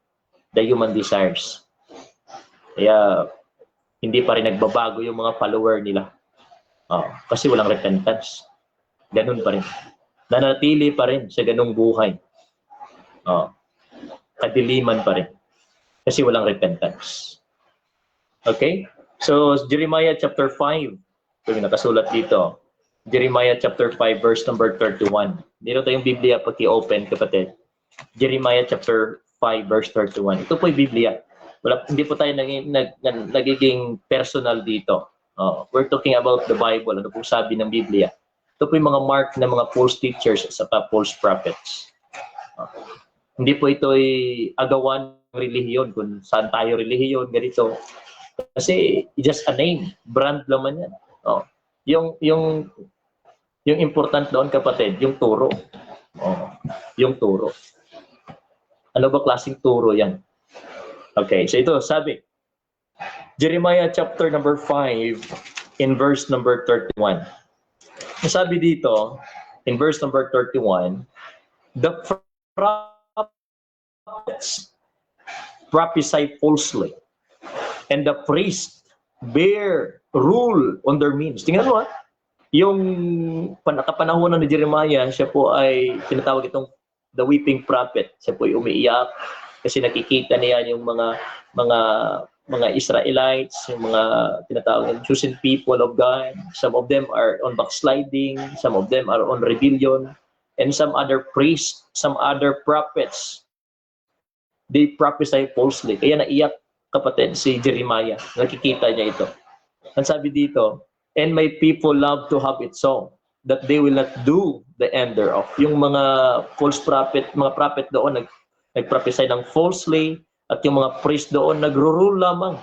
the human desires. Kaya hindi pa rin nagbabago yung mga follower nila. Kasi walang repentance. Ganun pa rin. Nanatili pa rin sa ganung buhay. Kadiliman pa rin. Kasi walang repentance. Okay? So, Jeremiah chapter 5. Ito yung nakasulat dito. Jeremiah chapter 5 verse number 31. Dito tayong Biblia pag i-open, kapatid. Jeremiah chapter 5 verse 31. Ito po yung Biblia. Hindi po tayo nagiging personal dito. We're talking about the Bible. Ano po sabi ng Biblia? Ito po yung mga mark ng mga false teachers at false prophets. Hindi po ito'y agawan ng relihiyon kung saan tayo relihiyon, ganito. Kasi just a name, brand naman yan. Yung important doon, kapatid, yung turo. Yung turo. Ano ba klaseng turo yan? Okay, so ito, sabi, Jeremiah chapter number 5 in verse number 31. Sabi dito, in verse number 31, the prophets prophesy falsely, and the priest bear rule on their means. Tingnan mo, yung kapanahonan ni Jeremiah, siya po ay tinatawag itong the weeping prophet. Siya po ay umiiyak kasi nakikita niya yung mga Israelites, yung mga tinatawag chosen people of God. Some of them are on backsliding, some of them are on rebellion, and some other priests, some other prophets, they prophesy falsely. Kaya naiyak, kapatid, si Jeremiah. Nakikita niya ito. Ang sabi dito, and my people love to have it so, that they will not do the end thereof. Yung mga false prophet, mga prophet doon nagprophesy ng falsely, at yung mga priest doon nagro-rule lamang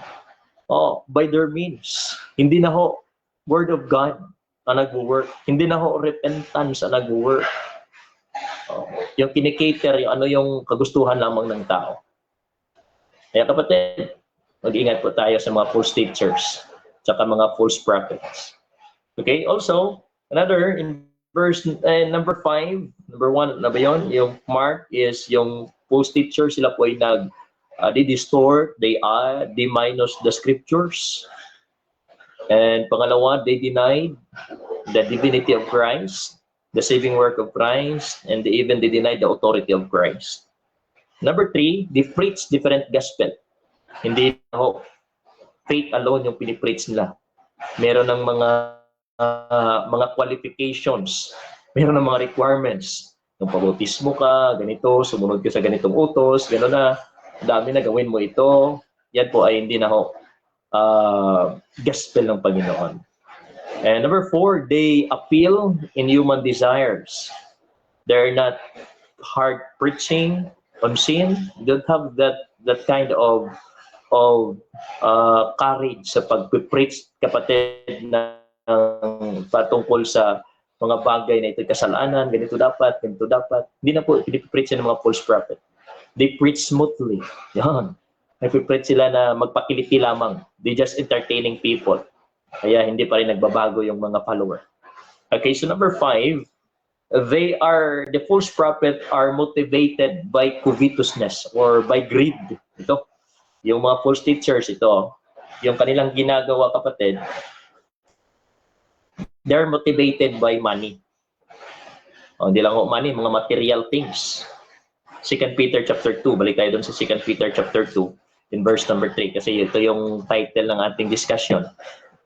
by their means. Hindi na ho word of God ang nag-work. Hindi na ho repentance ang nag-work. Yung kinikater, yung ano yung kagustuhan lamang ng tao. Kaya kapatid, mag-ingat po tayo sa mga false teachers tsaka mga false prophets. Okay, also, another in verse number 5, number 1, na ba yun? Yung Mark is yung false teachers, sila po ay they distort, they add, they minus the scriptures. And pangalawa, they denied the divinity of Christ, the saving work of Christ, and they denied the authority of Christ. Number 3, they preach different gospel. Hindi na faith alone yung pinipreach nila. Meron ng mga qualifications, meron ng mga requirements. Yung pabautismo ka, ganito, sumunod ka sa ganitong utos, gano'n na, dami na gawin mo ito. Yan po ay hindi na gospel ng Panginoon. And number 4, they appeal in human desires. They're not hard preaching on sin. They don't have that kind of courage sa pag-preach, kapatid, na patungkol sa mga bagay na ito kasalanan, ganito dapat, ganito dapat. Hindi na po pinipreach ng mga false prophet. They preach smoothly. Yan. Nagpipreach sila na magpakiliti lamang. They just entertaining people. Kaya hindi pa rin nagbabago yung mga follower. Okay, so number 5, the false prophet are motivated by covetousness or by greed. Ito, yung mga false teachers, ito, yung kanilang ginagawa, kapatid, they're motivated by money. Hindi lang money, mga material things. 2 Peter chapter 2, balik tayo dun sa 2 Peter chapter 2, in verse number 3, kasi ito yung title ng ating discussion,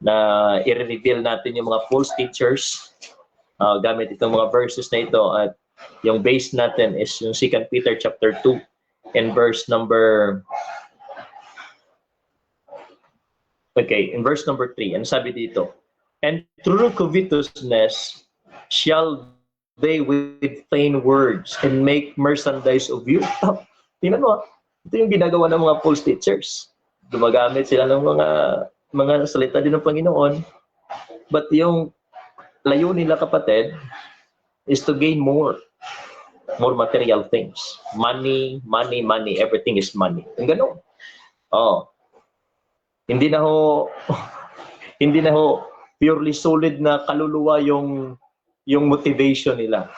na i-reveal natin yung mga false teachers gamit itong mga verses na ito, at yung base natin is yung 2 Peter chapter 2, in verse number in verse number 3, ano sabi dito? And through covetousness shall they with plain words and make merchandise of you. Tingnan mo, ito yung ginagawa ng mga false teachers. Gumagamit sila ng mga salita din ng Panginoon, but yung layo nila, kapatid, is to gain more material things. Money, everything is money. Yung gano'n. Hindi na ho purely solid na kaluluwa yung motivation nila.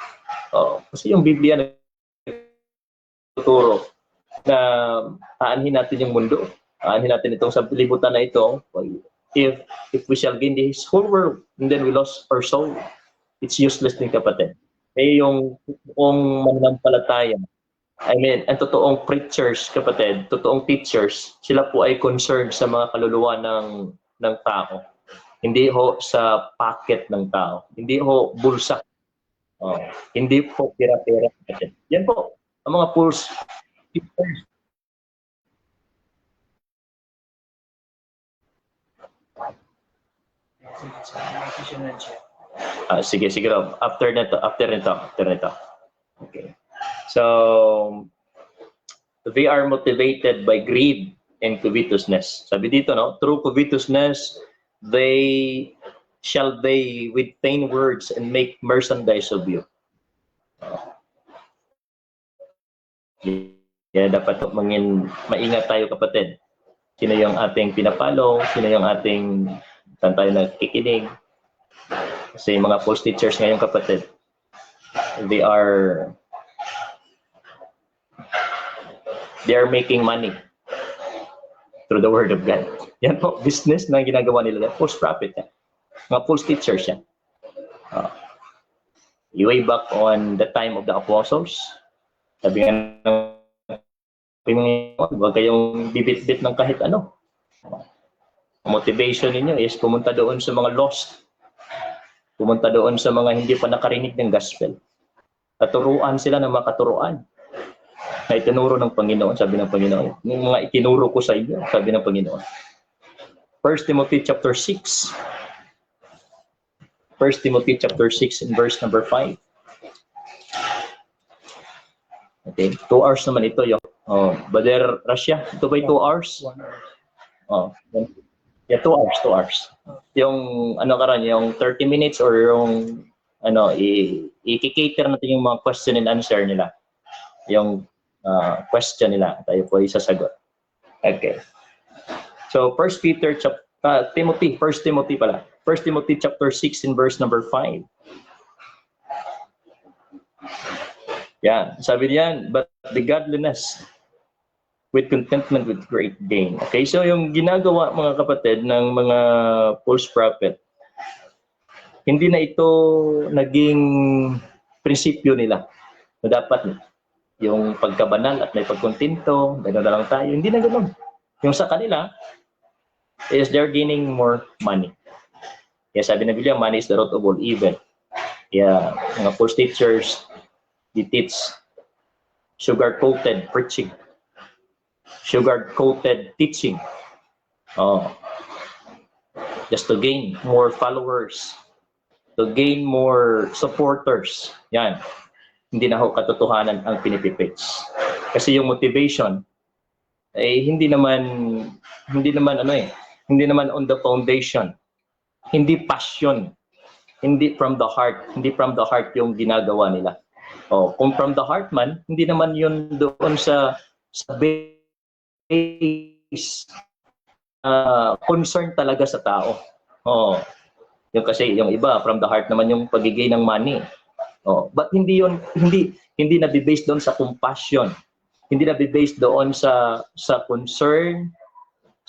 Kasi yung Biblia nagtuturo na aanhin natin yung mundo. Aanhin natin itong sanlibutan na ito. If we shall gain this whole world and then we lost our soul, it's useless din, kapatid. Yung mananampalataya, ang totoong preachers, kapatid, totoong teachers, sila po ay concerned sa mga kaluluwa ng tao. Hindi ho sa pocket ng tao. Hindi ho bulsa. Hindi po pera-pera. Yan po, ang mga false teachers. Sige. After nito. Okay. So, they are motivated by greed and covetousness. Sabi dito, no? Through covetousness, they with plain words and make merchandise of you. Kaya dapat maingat tayo, kapatid. Sino yung ating pinapalo, sino yung ating saan tayo nagkikinig. Kasi mga false teachers ngayon, kapatid, they are They are making money through the Word of God. Yan po, business na ginagawa nila. False prophet yan. Mga false teachers yan. Way back on the time of the apostles, sabi nga ng Panginoon, huwag kayong bibit-bit ng kahit ano. Motivation ninyo is pumunta doon sa mga lost. Pumunta doon sa mga hindi pa nakarinig ng gospel. Katuruan sila ng mga katuruan na itinuro ng Panginoon, sabi ng Panginoon. Yung mga itinuro ko sa inyo, sabi ng Panginoon. 1 Timothy chapter 6. 1 Timothy chapter 6 and verse number 5. Okay, 2 hours naman ito yung Brother Russia, ito ba 2 hours? 1 hour. Yeah, 2 hours, 2 hours. Yung ano karon, yung 30 minutes or yung i-cater natin yung mga question and answer nila. Yung question nila, tayo po isasagot. Okay. So 1 Peter Timothy, 1 Timothy pala. 1 Timothy chapter 6 in verse number 5. Yan, sabi diyan, but the godliness with contentment with great gain. Okay, so yung ginagawa mga kapatid ng mga false prophet, hindi na ito naging prinsipyo nila. Na dapat yung pagkabanal at may pagkontento, gano'n na lang tayo. Hindi na gano'n. Yung sa kanila is they're gaining more money. Kaya sabi na Biblia, money is the root of all evil. Kaya mga false teachers, they teach sugar-coated preaching, sugar-coated teaching, just to gain more followers, to gain more supporters. Yan. Hindi na ho katotohanan ang pinipipitch. Kasi yung motivation ay hindi naman on the foundation. Hindi passion. Hindi from the heart. Hindi from the heart yung ginagawa nila. Kung from the heart man, hindi naman yun doon sa base concern talaga sa tao. Yung kasi yung iba from the heart naman yung pagigay ng money. But hindi na-based doon sa compassion. Hindi na-based doon sa concern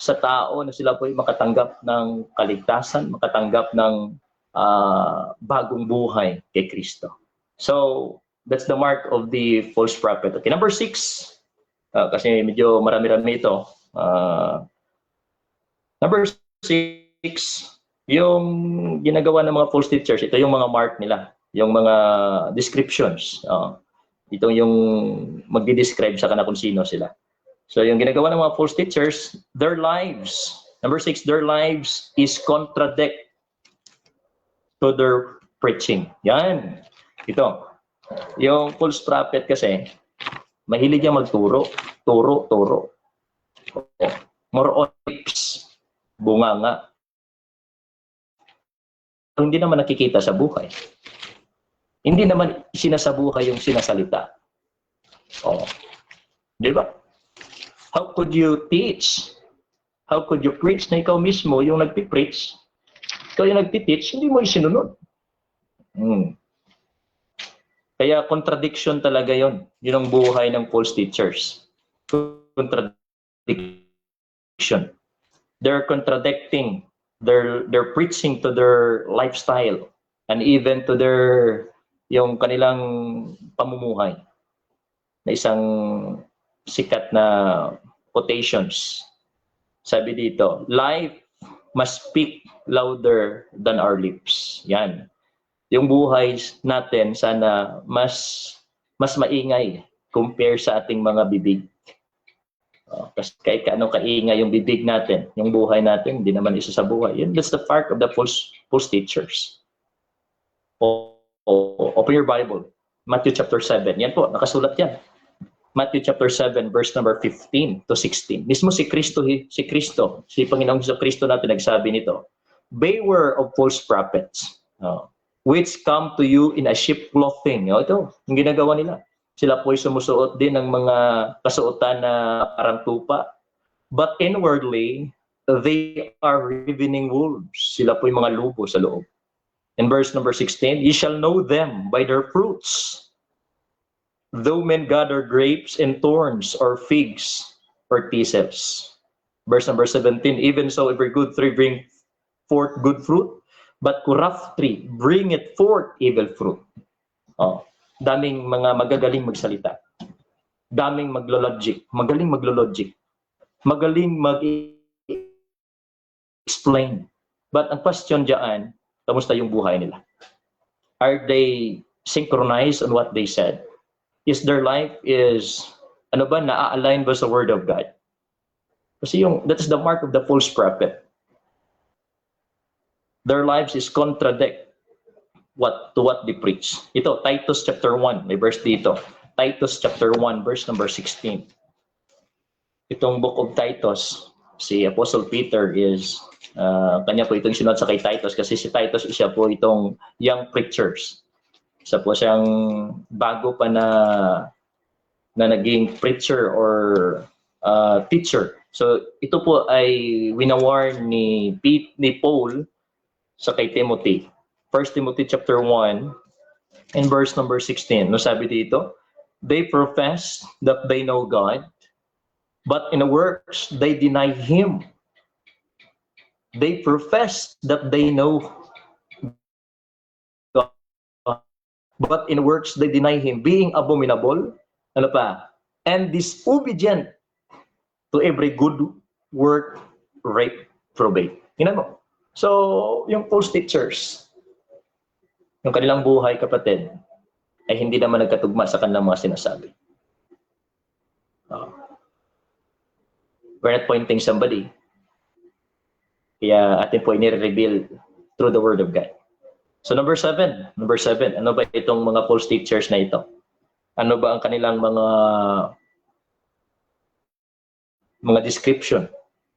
sa tao na sila po ay makatanggap ng kaligtasan, makatanggap ng bagong buhay kay Kristo. So, that's the mark of the false prophet. Okay, number 6, kasi medyo marami-rami ito. Number 6, yung ginagawa ng mga false teachers, ito yung mga mark nila, yung mga descriptions. Ito yung magdi-describe sa kanila kung sino sila. So yung ginagawa ng mga false teachers, their lives, number 6, their lives is contradict to their preaching. Yan. Ito. Yung false prophet kasi, mahilig niya magturo. Turo. More on tips. Bunganga. Hindi naman nakikita sa buhay. Hindi naman sinasabuhay yung sinasalita. Di ba? How could you teach? How could you preach na ikaw mismo yung nagpipreach? Ikaw yung nagtiteach, hindi mo isinunod. Kaya contradiction talaga yon. Yun ang buhay ng false teachers. Contradiction. They're contradicting. They're preaching to their lifestyle and even to their yung kanilang pamumuhay. Na isang sikat na quotations. Sabi dito, life must speak louder than our lips. Yan. Yung buhay natin sana mas maingay compare sa ating mga bibig. Kasi kahit kaano kaingay yung bibig natin, yung buhay natin, hindi naman isa sa buhay. Yun, that's the part of the false teachers. Open your Bible. Matthew chapter 7. Yan po, nakasulat yan. Matthew chapter 7, verse number 15 to 16. Mismo si Kristo, si Panginoong Kristo natin nagsabi nito, beware of false prophets, which come to you in a sheep clothing. Ito, yung ginagawa nila. Sila po'y sumusuot din ng mga kasuotan na parang tupa. But inwardly, they are ravening wolves. Sila po'y mga lupo sa loob. In verse number 16, ye shall know them by their fruits. Though men gather grapes and thorns, or figs or thistles. Verse number 17, even so every good tree bring forth good fruit, but corrupt tree bringeth forth evil fruit. Oh, daming mga magagaling magsalita. Daming maglo-logic, magaling maglo-logic. Magaling mag-explain. But ang question diyan, kamusta yung buhay nila? Are they synchronized on what they said? Is their life na-align ba sa word of God? Kasi that is the mark of the false prophet. Their lives is contradict to what they preach. Ito, Titus chapter 1, may verse dito. Titus chapter 1, verse number 16. Itong book of Titus, si Apostle Peter kanya po itong sinod sa kay Titus, kasi si Titus siya po itong young preachers. Isa po siyang bago pa na naging preacher or teacher. So ito po ay winawarn ni Paul sa kay Timothy. 1 Timothy chapter 1 and verse number 16. No, sabi dito, they profess that they know God, but in the works they deny Him. They profess that they know God, but in works they deny Him, being abominable, ano pa, and disobedient to every good work reprobate. Tingnan mo. So, yung false teachers, yung kanilang buhay, kapatid, ay hindi naman nagkatugma sa kanilang mga sinasabi. We're not pointing somebody. Kaya atin po i-reveal through the Word of God. So number seven, ano ba itong mga false teachers na ito? Ano ba ang kanilang mga description,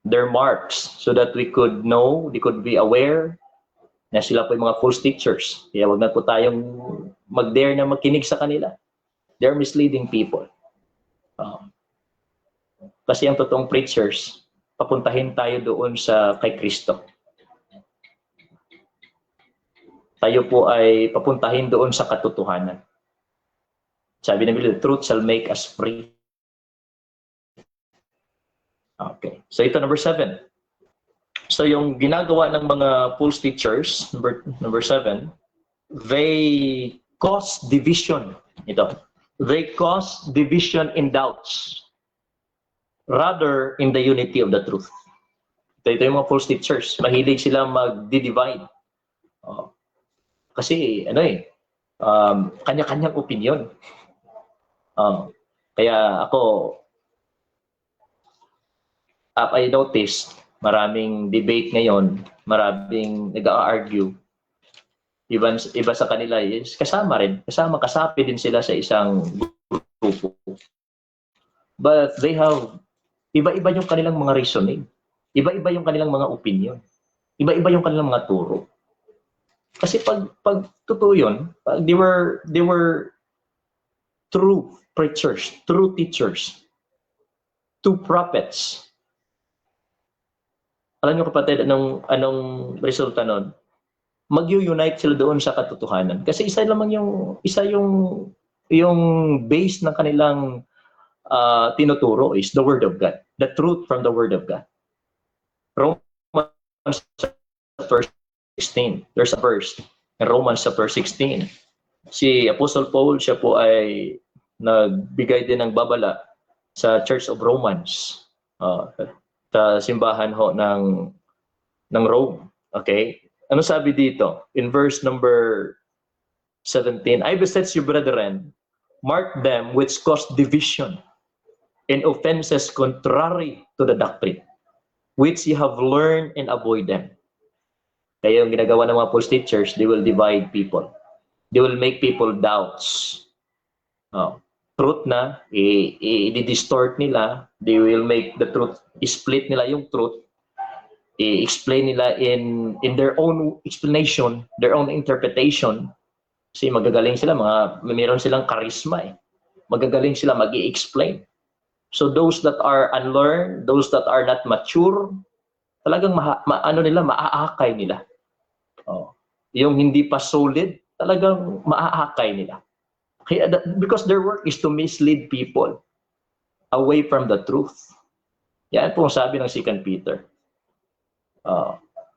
their marks, so that we could know, we could be aware na sila po yung mga false teachers. Kaya wag na po tayong mag-dare na makinig sa kanila. They're misleading people. Kasi ang totoong preachers, papuntahin tayo doon sa kay Kristo. Tayo po ay papuntahin doon sa katotohanan. Sabi ng Biblia, the truth shall make us free. Okay. So ito number 7. So yung ginagawa ng mga false teachers, number 7, they cause division. Ito. They cause division in doubts rather in the unity of the truth. Ito yung mga false teachers. Mahilig sila mag-divide. Kasi kanya-kanyang opinion. Kaya ako, I noticed, maraming debate ngayon, maraming nag-argue. Iba sa kanila is kasapi din sila sa isang grupo. But they have, iba-iba yung kanilang mga reasoning. Iba-iba yung kanilang mga opinion. Iba-iba yung kanilang mga turo. Kasi pag totoo yun, they were true preachers, true teachers, true prophets. Alam niyo kapatid, anong resulta nun? Mag-unite sila doon sa katotohanan. Kasi isa yung base ng kanilang tinuturo is the Word of God. The truth from the Word of God. Romans verse 16. There's a verse in Romans verse 16. Si Apostle Paul, siya po ay nagbigay din ng babala sa Church of Romans. Sa simbahan ho ng Rome. Okay? Ano sabi dito? In verse number 17, I beseech you, brethren, mark them which cause division and offenses contrary to the doctrine, which ye have learned, and avoid them. Kaya yung ginagawa ng mga false teachers, they will divide people. They will make people doubts. Truth na, i-distort nila. They will make the truth, split nila yung truth. I-explain nila in their own explanation, their own interpretation. Kasi magagaling sila, mayroon silang charisma. Magagaling sila mag-i-explain. So those that are unlearned, those that are not mature, talagang maaakay nila. Yung hindi pa solid, talagang maaakay nila. Because their work is to mislead people away from the truth. Yan po ang sabi ng 2 Peter.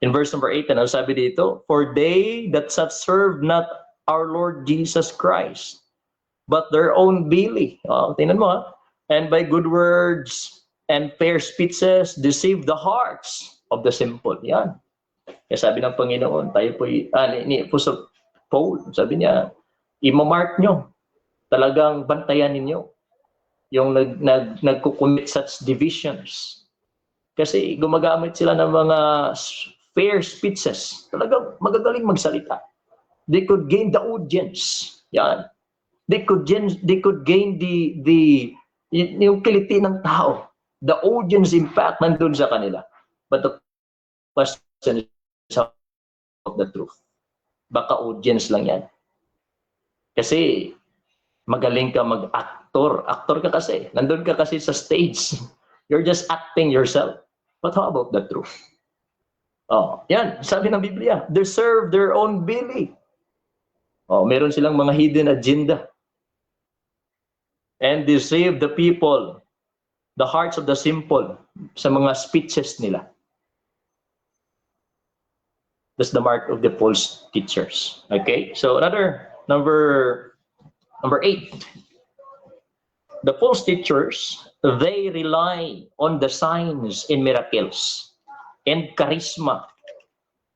In verse number 8, ano sabi dito? For they that serve not our Lord Jesus Christ, but their own belly. Tingnan mo, ha? And by good words and fair speeches, deceive the hearts of the simple. Yan. Kaya sabi ng Panginoon, tayo po, ni Apostle Paul, sabi niya, imamark nyo, talagang bantayan ninyo yung nagkukumit such divisions. Kasi gumagamit sila ng mga fair speeches. Talagang magagaling magsalita. They could gain the audience. Yan. They could gain yung kiliti ng tao. The audience impact nandun sa kanila. But the question is of the truth. Baka audience lang yan. Kasi magaling ka mag-actor. Actor ka kasi. Nandun ka kasi sa stage. You're just acting yourself. But how about the truth? Yan. Sabi ng Biblia, they serve their own belly. Meron silang mga hidden agenda. And deceive the people, the hearts of the simple, sa mga speeches nila. That's the mark of the false teachers. Okay? So another, number 8. The false teachers, they rely on the signs and miracles and charisma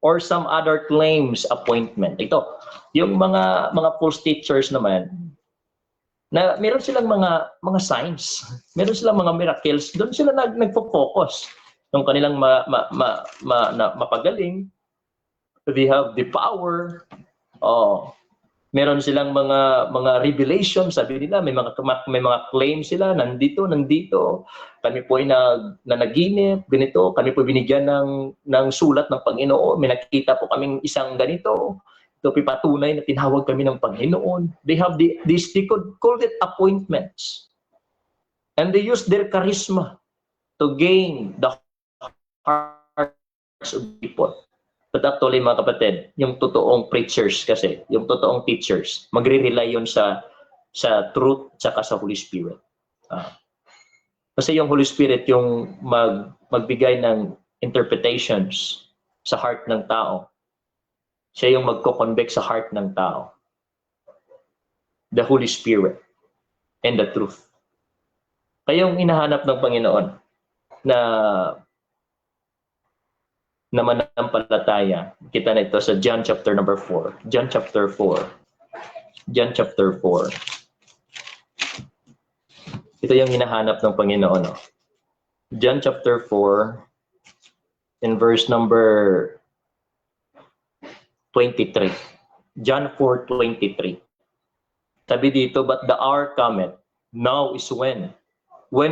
or some other claims appointment. Ito, yung mga false teachers naman, na meron silang mga signs, meron silang mga miracles, doon sila nagfo-focus. Yung kanilang mapagaling, they have the power, meron silang mga revelation, sabi nila, may mga claims sila, nandito, kami po ay nanaginip, ganito, kami po binigyan ng sulat ng Panginoon, may nakita po kaming isang ganito, ito patunay na tinawag kami ng Panginoon. They have they could call it appointments. And they use their charisma to gain the hearts of people. But actually, mga kapatid, yung totoong preachers kasi, yung totoong teachers, magre-rely yun sa truth tsaka sa Holy Spirit. Kasi yung Holy Spirit yung magbigay ng interpretations sa heart ng tao. Siya yung magko-convict sa heart ng tao. The Holy Spirit and the truth. Kaya yung hinahanap ng Panginoon na mananampalataya, kita na ito sa John chapter number 4. John chapter 4. John chapter 4. Ito yung hinahanap ng Panginoon. John chapter 4 in verse number 23. John 4:23. Sabi dito, but the hour cometh, now is when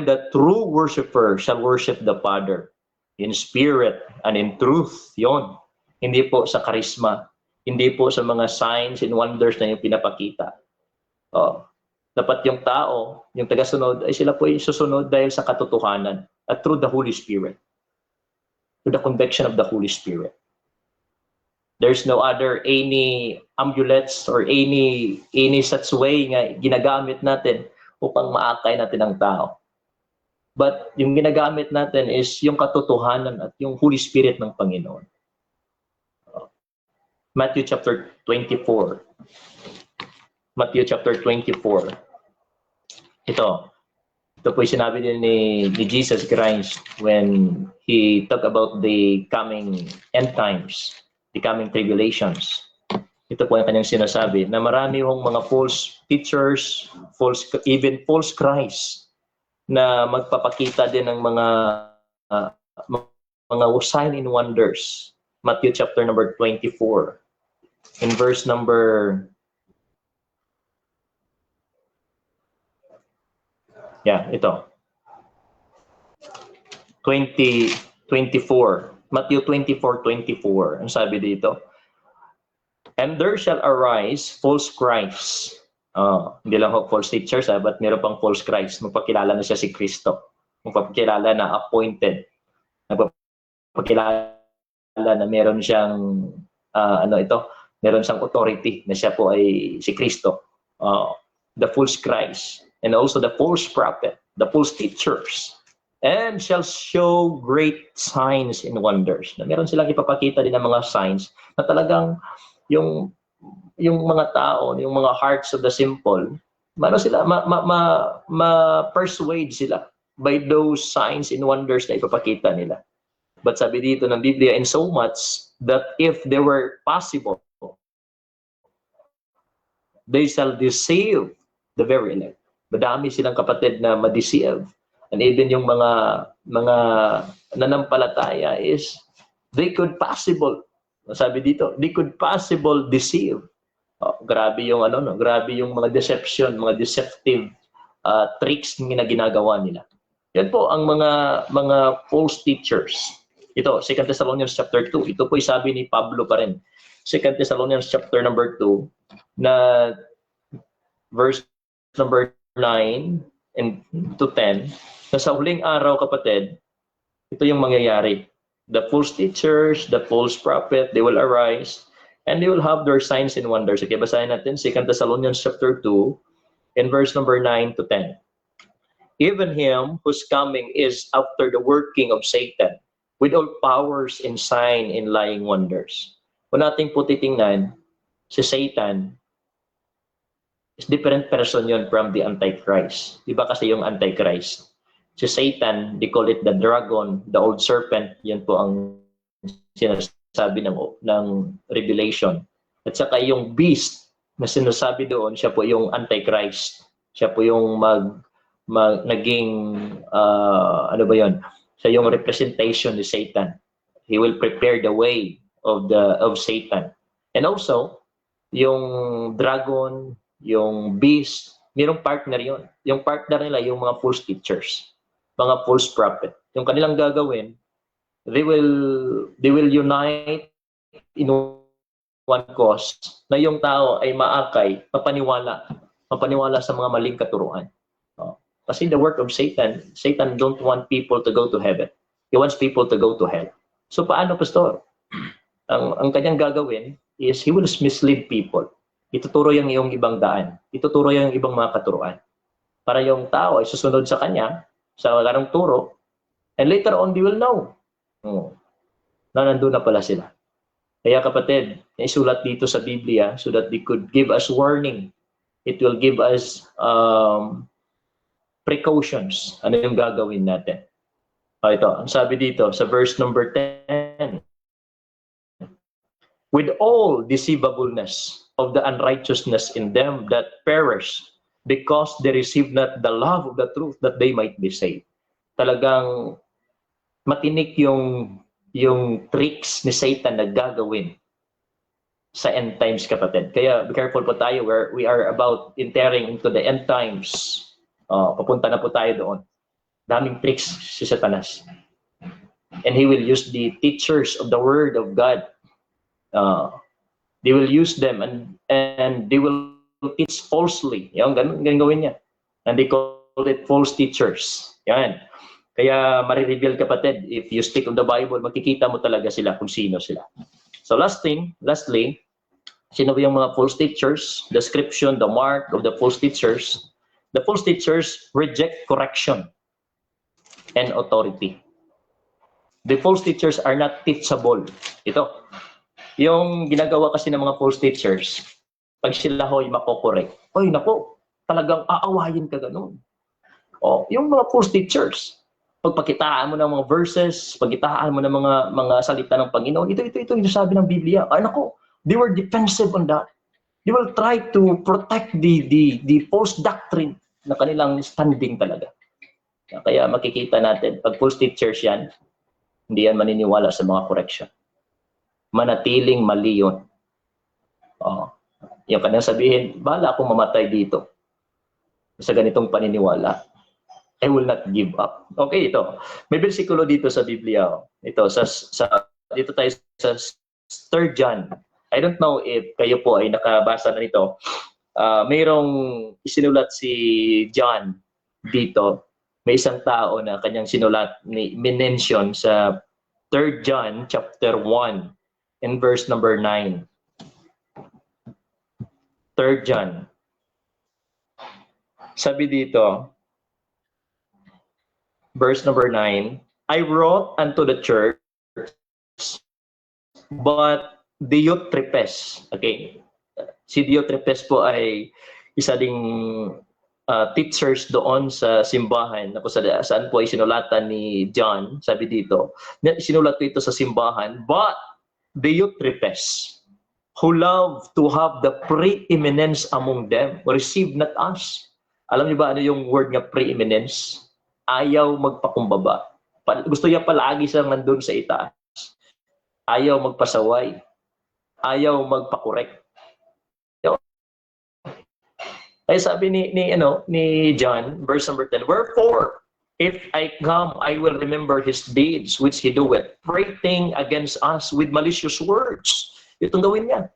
the true worshiper shall worship the Father in spirit and in truth. Yon. Hindi po sa charisma, hindi po sa mga signs and wonders na yung pinapakita. Dapat yung tao, yung tagasunod, ay sila po yung susunod dahil sa katotohanan at through the Holy Spirit. Through the conviction of the Holy Spirit. There's no other any amulets or any such way nga ginagamit natin upang maakay natin ang tao. But yung ginagamit natin is yung katotohanan at yung Holy Spirit ng Panginoon. Matthew chapter 24. Matthew chapter 24. Ito po yung sinabi din ni Jesus Christ when he talked about the coming end times. The coming tribulations. Ito po yung kanyang sinasabi na marami hong mga false teachers, even false Christ na magpapakita din ng mga sign and wonders. Matthew chapter number 24 in verse number ito 24. Matthew 24:24. Ang sabi dito, and there shall arise false Christs. Hindi lang false teachers, but meron pang false Christ. Magpakilala na siya si Kristo. Magpakilala na appointed. Magpakilala na meron siyang meron siyang authority na siya po ay si Kristo. the false Christ, and also the false prophet, the false teachers, and shall show great signs and wonders. Na meron silang ipapakita din ng mga signs na talagang yung mga tao, yung mga hearts of the simple, ma-persuade sila by those signs and wonders na ipapakita nila. But sabi dito ng Biblia, in so much that if they were possible, they shall deceive the very elect. Madami silang kapatid na ma-deceive. And even yung mga nanampalataya is, they could possible, sabi dito, they could possible deceive. Oh, grabe yung grabe yung mga deception, mga deceptive tricks na ginagawa nila. Yan po ang mga false teachers. Ito, 2 Thessalonians chapter 2. Ito po sabi ni Pablo pa rin. 2 Thessalonians chapter number 2 na verse number 9 and to 10 na sa huling araw, kapatid, ito yung mangyayari. The false teachers, the false prophet, they will arise and they will have their signs and wonders. Okay, basahin natin 2 Thessalonians chapter 2 and verse number 9 to 10. Even him whose coming is after the working of Satan, with all powers and sign and lying wonders. Kung natin po titingnan, si Satan is different person yun from the Antichrist. Iba kasi yung Antichrist. Si Satan, they call it the dragon, the old serpent. Yan po ang sinasabi ng Revelation. At saka yung beast na sinasabi doon, siya po yung Antichrist. Siya po yung naging, ano ba yun? Siya yung representation ni Satan. He will prepare the way of Satan. And also, yung dragon, yung beast, mayroong partner yon. Yung partner nila, yung mga false teachers, mga false prophet. Yung kanilang gagawin, they will unite in one cause na yung tao ay maakay, mapaniwala sa mga maling katuruan. Kasi the work of Satan don't want people to go to heaven. He wants people to go to hell. So paano, pastor? Ang kanyang gagawin is he will mislead people. Ituturo yung iyong ibang daan. Ituturo yung ibang mga katuruan. Para yung tao ay susunod sa kanya, sa kanang turo, and later on they will know na nandun na pala sila. Kaya kapatid, naisulat dito sa Biblia so that they could give us warning. It will give us precautions. Ano yung gagawin natin? Ito, ang sabi dito sa verse number 10. With all deceivableness of the unrighteousness in them that perish, because they receive not the love of the truth that they might be saved. Talagang matinik yung tricks ni Satan na gagawin sa end times, kapatid. Kaya be careful po tayo where we are about entering into the end times. Papunta na po tayo doon. Daming tricks si Satanas. And he will use the teachers of the Word of God. They will use them and they will teach falsely. Yan, ganun gawin niya. And they call it false teachers. Yan. Kaya marireveal, kapatid, if you stick on the Bible, makikita mo talaga sila kung sino sila. So lastly, sino ba yung mga false teachers? Description, the mark of the false teachers. The false teachers reject correction and authority. The false teachers are not teachable. Ito, yung ginagawa kasi ng mga false teachers, pag sila ho'y makokorek, oy nako, talagang aawayin ka ganun. Yung mga false teachers, pagpakitaan mo ng mga verses, pagkitaan mo ng mga salita ng Panginoon, ito yung sabi ng Biblia. Ay nako, they were defensive on that. They will try to protect the false doctrine na kanilang standing talaga. Kaya makikita natin, pag false teachers yan, hindi yan maniniwala sa mga correction. Manatiling mali yun. Yung kanyang sabihin, bahala akong mamatay dito sa ganitong paniniwala. I will not give up. Okay, ito. May bersikulo dito sa Biblia. Ito, dito tayo sa 3 John. I don't know if kayo po ay nakabasa na nito. Mayroong isinulat si John dito. May isang tao na kanyang sinulat, minention sa 3 John chapter 1 and verse number 9. 3 John Sabi dito, verse number 9, I wrote unto the church, but Diotrephes, okay, si Diotrephes po ay isa ding teachers doon sa simbahan na kung saan po ay sinulatan ni John. Sabi dito, sinulat ko ito sa simbahan, but Diotrephes, who love to have the preeminence among them, receive not us. Alam niyo ba ano yung word nga preeminence? Ayaw magpakumbaba. Gusto niya palagi siyang nandun sa itaas. Ayaw magpasaway. Ayaw magpakorek. Ay sabi ni John, verse number 10, wherefore, if I come, I will remember his deeds which he doeth, prating against us with malicious words. Itong gawin niya.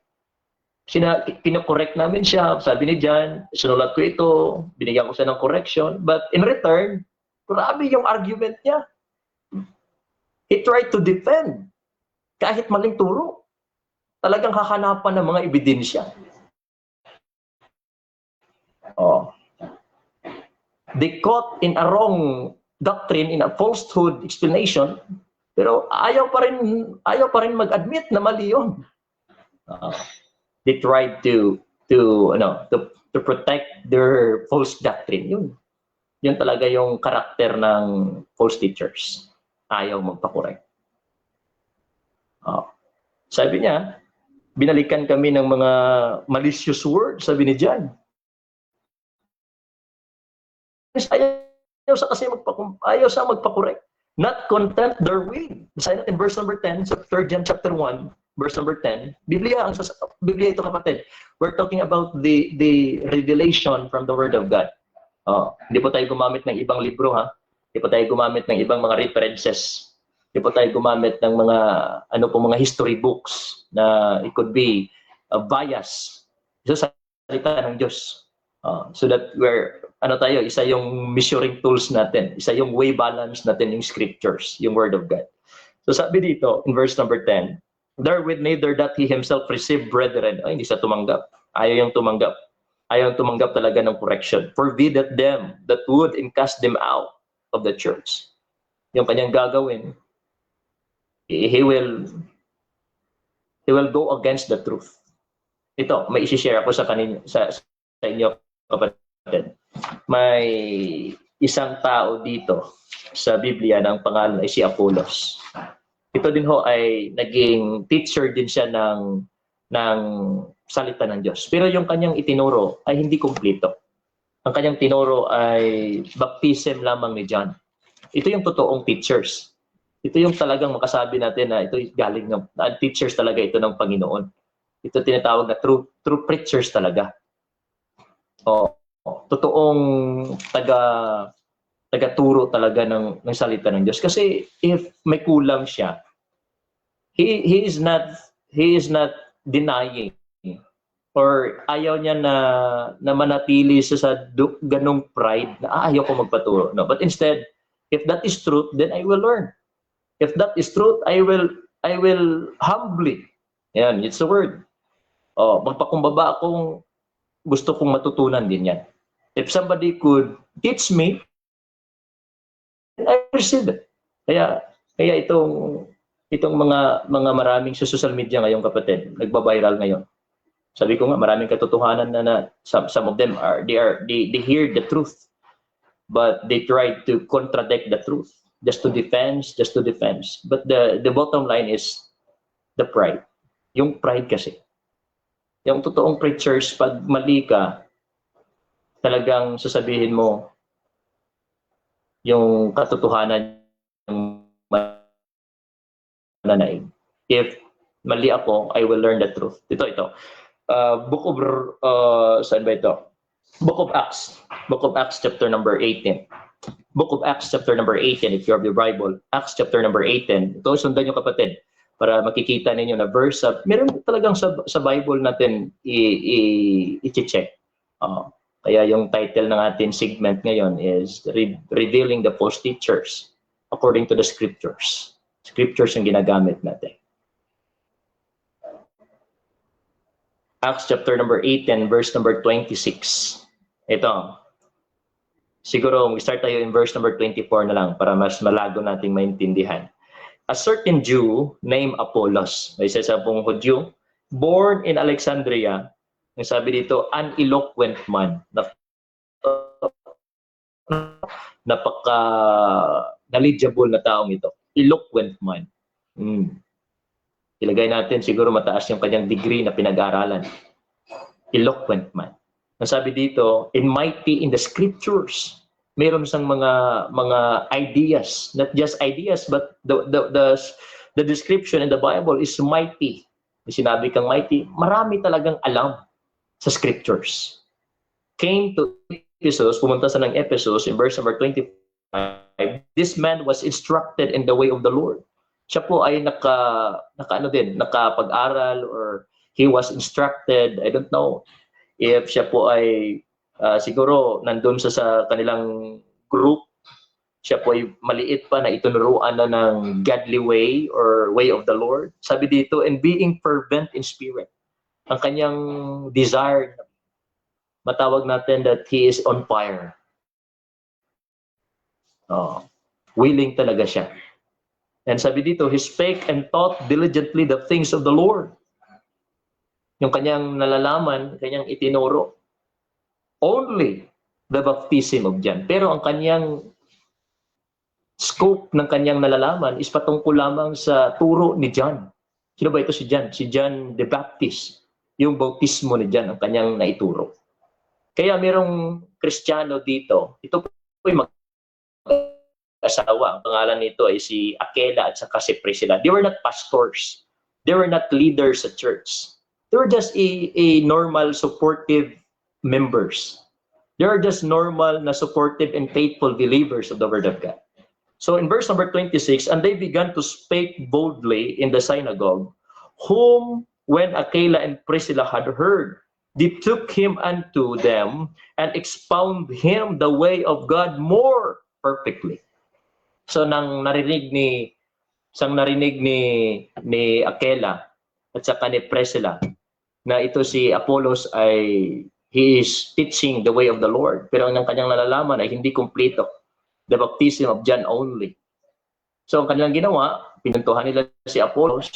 Kinokorek namin siya. Sabi ni John, sinulat ko ito, binigyan ko siya ng correction, but in return, grabe yung argument niya. He tried to defend kahit maling turo. Talagang hahanapan ng mga ebidensya. They caught in a wrong doctrine, in a falsehood explanation, pero ayaw pa rin mag-admit na mali yun. They tried to protect their false doctrine. Yun talaga yung karakter ng false teachers. Ayaw magpakorek. Sabi niya, binalikan kami ng mga malicious words, sabi ni John. Ayaw sa magpakorek. Not content therewith. Basta natin verse number 10 sa 3 John chapter 1, verse number 10. Biblia ito kapatid. We're talking about the revelation from the Word of God. Hindi po tayo gumamit ng ibang libro, ha? Hindi po tayo gumamit ng ibang mga references. Hindi po tayo gumamit ng mga history books na it could be a bias. Ito sa salita ng Diyos. So that isa yung measuring tools natin, isa yung way balance natin yung scriptures, yung Word of God. So sabi dito, in verse number 10, therewith neither that he himself received brethren, hindi siya tumanggap. Ayaw yung tumanggap. Ayaw yung tumanggap talaga ng correction. Forbideth them that would and cast them out of the church. Yung kanyang gagawin, he will go against the truth. Ito, may isi-share ako sa inyo, kapatid. May isang tao dito sa Biblia ng pangalan ay si Apollos. Ito din ho ay naging teacher din siya ng salita ng Diyos. Pero yung kanyang itinuro ay hindi kumpleto. Ang kanyang tinuro ay baptism lamang ni John. Ito yung totoong teachers. Ito yung talagang makasabi natin na ito galing ng teachers talaga ito ng Panginoon. Ito tinatawag na true preachers talaga. Totoong taga-turo talaga ng salita ng Diyos. Kasi if may kulang siya, he is not denying or ayaw niya na manatili sa ganong pride na ayaw ko magpaturo. No, but instead, if that is truth, then I will learn. If that is truth, I will humbly. Yan, it's the word. Magpakumbaba akong gusto kong matutunan din yan. If somebody could teach me, I receive it. Kaya itong mga maraming sa social media ngayon, kapatid, nagba-viral ngayon. Sabi ko nga, maraming katotohanan na some of them they hear the truth, but they try to contradict the truth just to defend. But the bottom line is the pride. Yung pride kasi. Yung totoong preachers, pag mali ka, talagang sasabihin mo yung katotohanan ng mananaig. If mali ako, I will learn the truth. Ito. Saan ba ito? Book of Acts chapter number 18. Book of Acts chapter number 18, if you have your Bible. Acts chapter number 18. Ito, sundan nyo kapatid, para makikita ninyo na verse. Meron talagang sa Bible natin i-check. Kaya yung title ng ating segment ngayon is Revealing the False Teachers According to the Scriptures. Scriptures yung ginagamit natin. Acts chapter number 18, verse number 26. Ito. Siguro mag-start tayo in verse number 24 na lang para mas malago nating maintindihan. A certain Jew named Apollos, may isa sa pong Hudyo, born in Alexandria, ang sabi dito, an eloquent man. Napaka knowledgeable na taong ito. Eloquent man. Ilagay natin siguro mataas yung kanyang degree na pinag-aaralan. Eloquent man. Ang sabi dito, and mighty in the scriptures. Meron siyang mga ideas, not just ideas, but the description in the Bible is mighty. Sinabi kang mighty, marami talagang alam sa scriptures. Came to Ephesus, pumunta sa ng Ephesus in verse number 25. This man was instructed in the way of the Lord. Siya po ay nakapag-aral, or he was instructed. I don't know if siya po ay siguro nandun sa kanilang group, siya po ay maliit pa na itunuruan na ng godly way or way of the Lord. Sabi dito, and being fervent in spirit. Ang kanyang desire, matawag natin that he is on fire. Willing talaga siya. And sabi dito, he spake and taught diligently the things of the Lord. Yung kanyang nalalaman, kanyang itinuro. Only the baptism of John. Pero ang kanyang scope ng kanyang nalalaman is patungkol lamang sa turo ni John. Sino ba ito si John? Si John the Baptist. Yung bautismo ni John ang kanyang naituro. Kaya merong Kristiyano dito, ito po yung mag-asawa. Ang pangalan nito ay si Aquila at saka si Priscilla. They were not pastors. They were not leaders sa church. They were just a normal, supportive members. They are just normal na supportive and faithful believers of the Word of God. So in verse number 26, and they began to speak boldly in the synagogue, whom when Aquila and Priscilla had heard, they took him unto them and expound him the way of God more perfectly. So nang narinig ni Aquila at saka ni Priscilla na ito si Apollos ay he is teaching the way of the Lord, pero ang kanyang nalalaman ay hindi kumpleto. The baptism of John only. So ang kanilang ginawa, pinuntuhan nila si Apollos,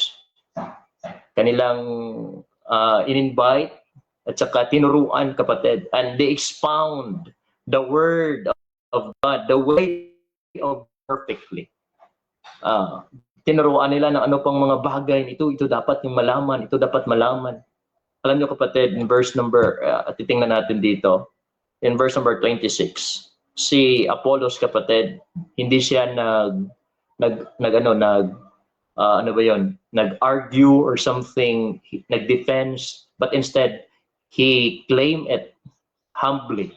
kanilang in-invite at saka tinuruan, kapatid, and they expound the word of God, the way of perfectly. Tinuruan nila ng ano pang mga bagay, ito dapat yung malaman, ito dapat malaman. Alam niyo kapatid, in verse number, titingnan natin dito, in verse number 26, si Apollos kapatid, hindi siya nag-argue or something, nag-defense, but instead, he claimed it humbly.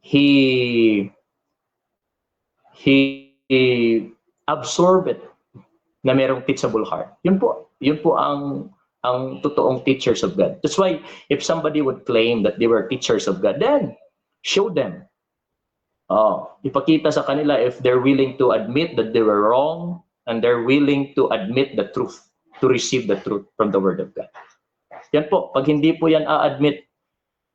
He absorbed it na merong teachable heart. Yun po ang totoong teachers of God. That's why if somebody would claim that they were teachers of God, then show them. Ipakita sa kanila if they're willing to admit that they were wrong and they're willing to admit the truth, to receive the truth from the Word of God. Yan po, pag hindi po yan a-admit,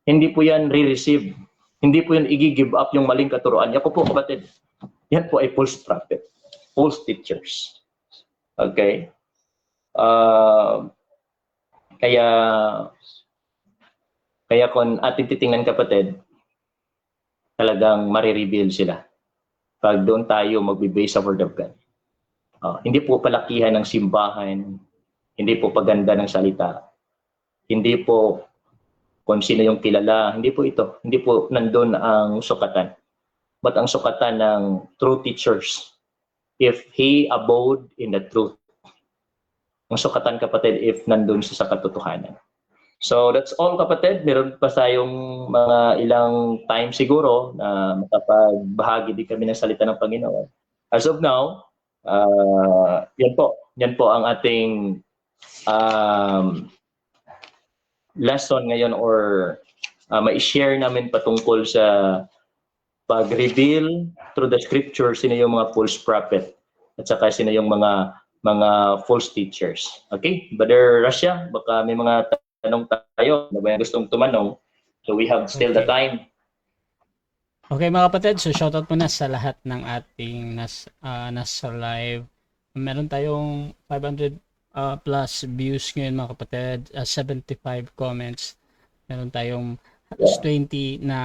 hindi po yan re-receive, hindi po yan i-give up yung maling katuruan. Yan po kapatid, yan po ay false prophet, false teachers. Okay? Kaya kung ating titingnan kapatid, talagang marireveal sila. Pag doon tayo magbe-base sa Word of God. Hindi po palakihan ng simbahan, hindi po paganda ng salita, hindi po kung sino yung kilala, hindi po ito. Hindi po nandun ang sukatan. But ang sukatan ng true teachers, if he abode in the truth. Ang sukatan kapatid if nandun siya sa katotohanan. So that's all kapatid. Meron pa tayong mga ilang time siguro na makapagbahagi din kami ng salita ng Panginoon. As of now, yan po ang ating lesson ngayon or ma-share namin patungkol sa pag-reveal through the scripture sino yung mga false prophet at saka sino yung mga false teachers. Okay? Brother Rasha, baka may mga tanong tayo na ba gustong tumanong. So we have still the time. Okay mga kapatid, so shoutout muna sa lahat ng ating nasa live. Meron tayong 500 plus views ngayon mga kapatid, 75 comments. Meron tayong 20 na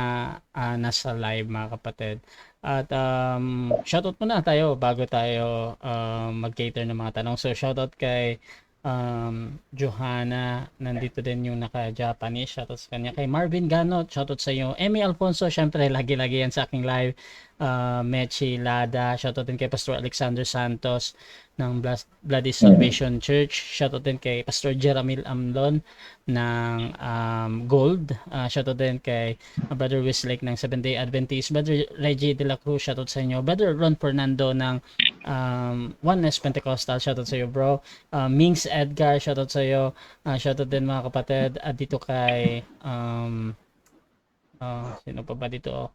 nasa live mga kapatid. At shoutout muna tayo bago tayo mag-cater ng mga tanong. So shoutout kay Johanna, nandito din yung naka-Japanese, shoutout sa kanya. Kay Marvin Ganot, shoutout sa iyo. Emmy Alfonso, syempre lagi-lagi yan sa aking live. Mechi Lada, shoutout din kay Pastor Alexander Santos ng Bloody Salvation Church. Shoutout din kay Pastor Jeramil Amlon ng Gold. Shoutout din kay Brother Westlake ng Seventh Day Adventist. Brother Reggie De La Cruz, shoutout sa inyo. Brother Ron Fernando ng Oneness Pentecostal, shoutout sa iyo bro. Mings Edgar, shoutout sa iyo. Shoutout din mga kapatid. At dito kay sino pa ba dito?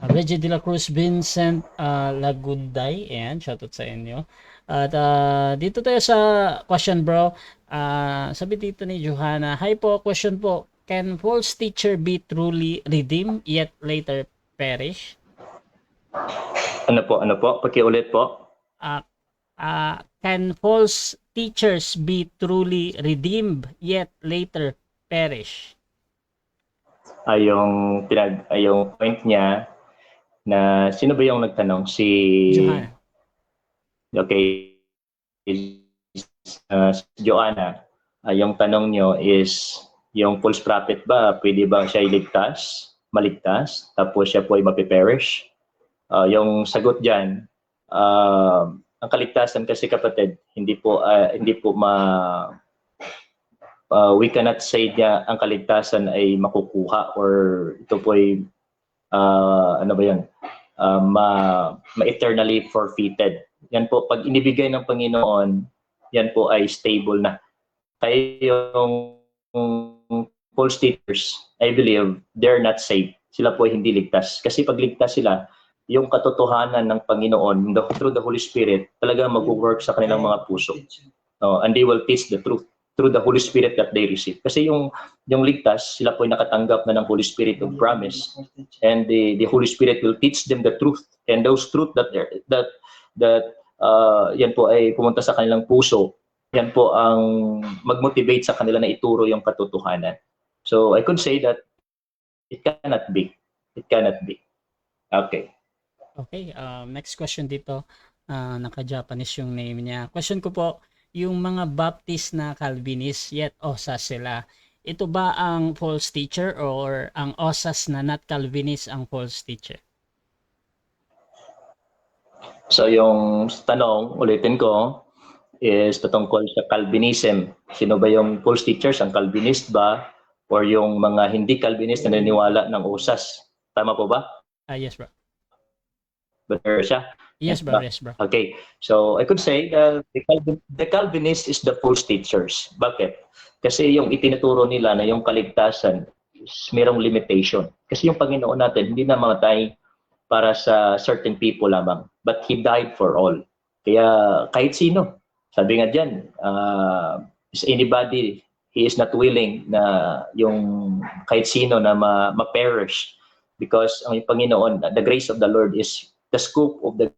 Reggie De La Cruz, Vincent Lagunday, and shoutout sa inyo. At dito tayo sa question bro. Sabi dito ni Johanna, hi po, question po, can false teacher be truly redeemed yet later perish? Ano po? Pakiulit po. Can false teachers be truly redeemed yet later perish? Yung point niya na sino ba yung nagtanong? Si Johanna. Okay. Si Joanna. Yung tanong nyo is yung false prophet ba, pwede ba siya maligtas, tapos siya po ay mapiperish? Yung sagot diyan, ang kaligtasan kasi kapatid, hindi po we cannot say niya ang kaligtasan ay makukuha or ito po ay ma-eternally forfeited. Yan po, pag inibigay ng Panginoon, yan po ay stable na. Kaya yung false teachers, I believe, they're not safe. Sila po ay hindi ligtas. Kasi pag ligtas sila, yung katotohanan ng Panginoon through the Holy Spirit, talaga mag-work sa kanilang mga puso. And they will teach the truth through the Holy Spirit that they receive. Kasi yung ligtas, sila po ay nakatanggap na ng Holy Spirit of promise. And the Holy Spirit will teach them the truth. And those truth that yan po ay pumunta sa kanilang puso. Yan po ang mag-motivate sa kanila na ituro yung katotohanan. So I could say that it cannot be. It cannot be. Okay. Okay, next question dito. Naka-Japanese yung name niya. Question ko po, yung mga Baptist na Calvinist yet OSAS sila, ito ba ang false teacher or ang OSAS na not Calvinist ang false teacher? So yung tanong, ulitin ko, is patungkol sa Calvinism. Sino ba yung false teachers? Ang Calvinist ba? Or yung mga hindi Calvinist na naniniwala ng OSAS? Tama po ba? Yes bro. Better siya? Yes bro, yes bro. Okay, so I could say the Calvinist is the false teachers. Bakit? Kasi yung itinuturo nila na yung kaligtasan is mayroong limitation. Kasi yung Panginoon natin hindi namatay para sa certain people lamang, but He died for all. Kaya kahit sino, sabi nga dyan, is anybody, He is not willing na yung kahit sino na ma-perish. Because ang Panginoon, the grace of the Lord is the scope of the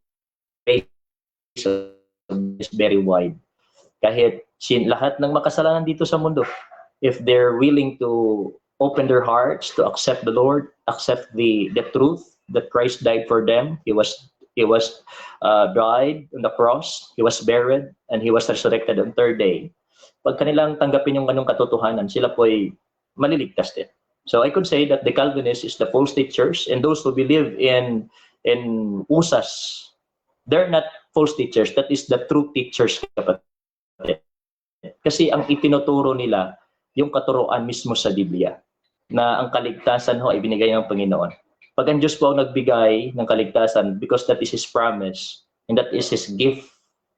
grace is very wide. Kahit lahat ng makasalanan dito sa mundo, if they're willing to open their hearts to accept the Lord, accept the truth that Christ died for them, He was died on the cross, He was buried, and He was resurrected on third day. Pag kanilang tanggapin yung ganung katotohanan, sila po ay maliligtas din. So I could say that the Calvinists is the false teachers, and those who believe in USAS, they're not false teachers. That is the true teachers, kapatid. Kasi ang itinuturo nila, yung katuruan mismo sa Biblia, na ang kaligtasan ho ay binigay ng Panginoon. Pag ang Diyos po ang nagbigay ng kaligtasan, because that is His promise, and that is His gift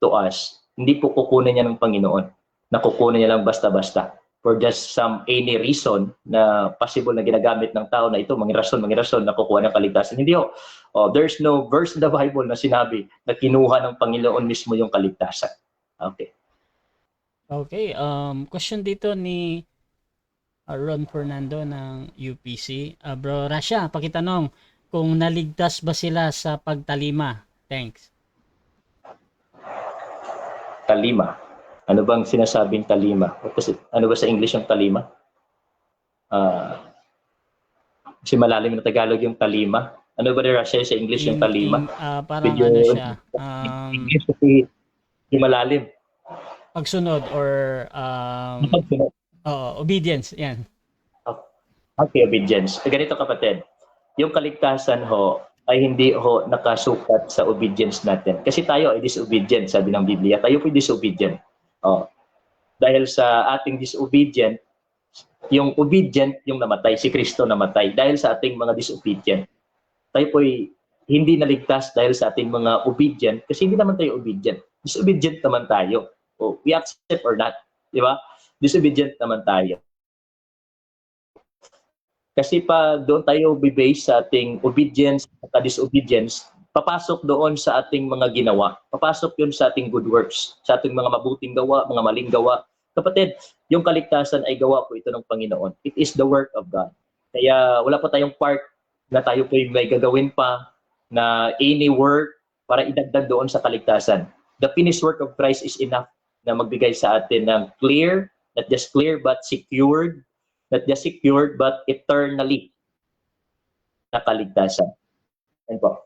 to us, hindi po kukunin niya ng Panginoon. Nakukunin niya lang basta-basta. For just any reason na possible na ginagamit ng tao na ito, mga rason na kukuha ng kaligtasan. Hindi ho. There's no verse in the Bible na sinabi na kinuha ng Panginoon mismo yung kaligtasan. Okay. Okay, question dito ni Ron Fernando ng UPC. Bro Rasha, pakitanong kung naligtas ba sila sa pagtalima? Thanks. Talima. Ano bang sinasabing talima? Ano ba sa English yung talima? Kasi malalim na Tagalog yung talima. Ano ba ni Russia sa English yung talima? Parang Medyo ano siya, English kasi yung malalim. pagsunod or obedience, yan. Okay, obedience. Ganito kapatid, yung kaligtasan ho ay hindi ho nakasukat sa obedience natin. Kasi tayo ay disobedient, sabi ng Biblia. Tayo po disobedient. Dahil sa ating disobedient, yung obedient yung namatay, si Kristo namatay. Dahil sa ating mga disobedient, tayo po ay hindi naligtas dahil sa ating mga obedient kasi hindi naman tayo obedient. Disobedient naman tayo. We accept or not. Di ba? Disobedient naman tayo. Kasi pa doon tayo bibase sa ating obedience at disobedience, papasok doon sa ating mga ginawa. Papasok yun sa ating good works, sa ating mga mabuting gawa, mga maling gawa. Kapatid, yung kaligtasan ay gawa po ito ng Panginoon. It is the work of God. Kaya wala pa tayong part na tayo po may gagawin pa na any work para idagdag doon sa kaligtasan. The finished work of Christ is enough na magbigay sa atin ng clear, not just clear but secured, not just secured but eternally na kaligtasan. Yan po.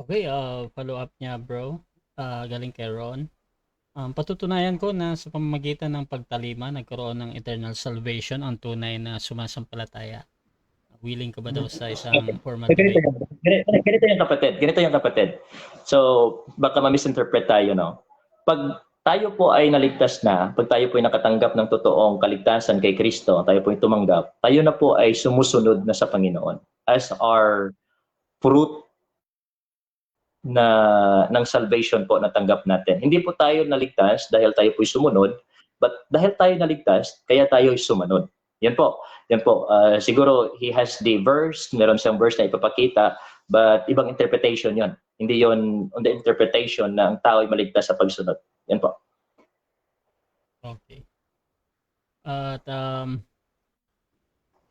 Okay, follow up niya bro. Galing kay Ron. Patutunayan ko na sa pamamagitan ng pagtalima, nagkaroon ng eternal salvation ang tunay na sumasampalataya. Willing ka ba daw sa isang formal debate? Ganito yung kapatid. So, baka ma-misinterpret tayo, no? Pag tayo po ay naligtas na, pag tayo po ay nakatanggap ng totoong kaligtasan kay Kristo, tayo po ay tumanggap, tayo na po ay sumusunod na sa Panginoon as our fruit ng salvation po na tanggap natin. Hindi po tayo naligtas dahil tayo po ay sumunod, but dahil tayo naligtas, kaya tayo ay sumunod. Yan po. Siguro he has the verse, meron siyang verse na ipapakita, but ibang interpretation yon. Hindi yon on the interpretation na ang tao ay maligtas sa pagsunod. Yan po. Okay. At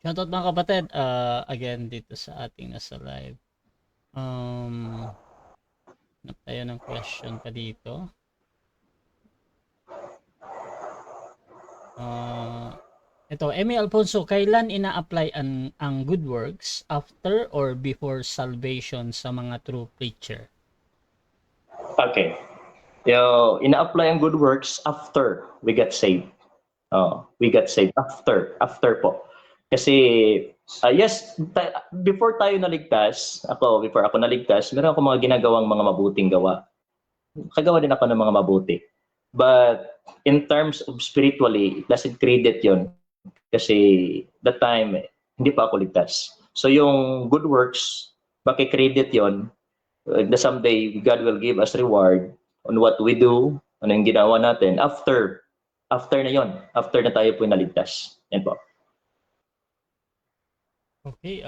shoutout mga kapatid, again dito sa ating nasa live. Tayo ng question pa dito. Ito, Emmy Alfonso, kailan ina-apply ang good works? After or before salvation sa mga true preacher? Okay. Ina-apply ang good works after we get saved. We got saved after po. Kasi yes, before tayo naligtas, before ako naligtas, meron ako mga ginagawang mga mabuting gawa. Kagawa din ako ng mga mabuti. But in terms of spiritually, it doesn't credit yon. Kasi that time, hindi pa ako ligtas. So yung good works, makikredit yon. Someday, God will give us reward on what we do, ano yung ginawa natin, after na yon, after na tayo po naligtas. Yan po. Okay,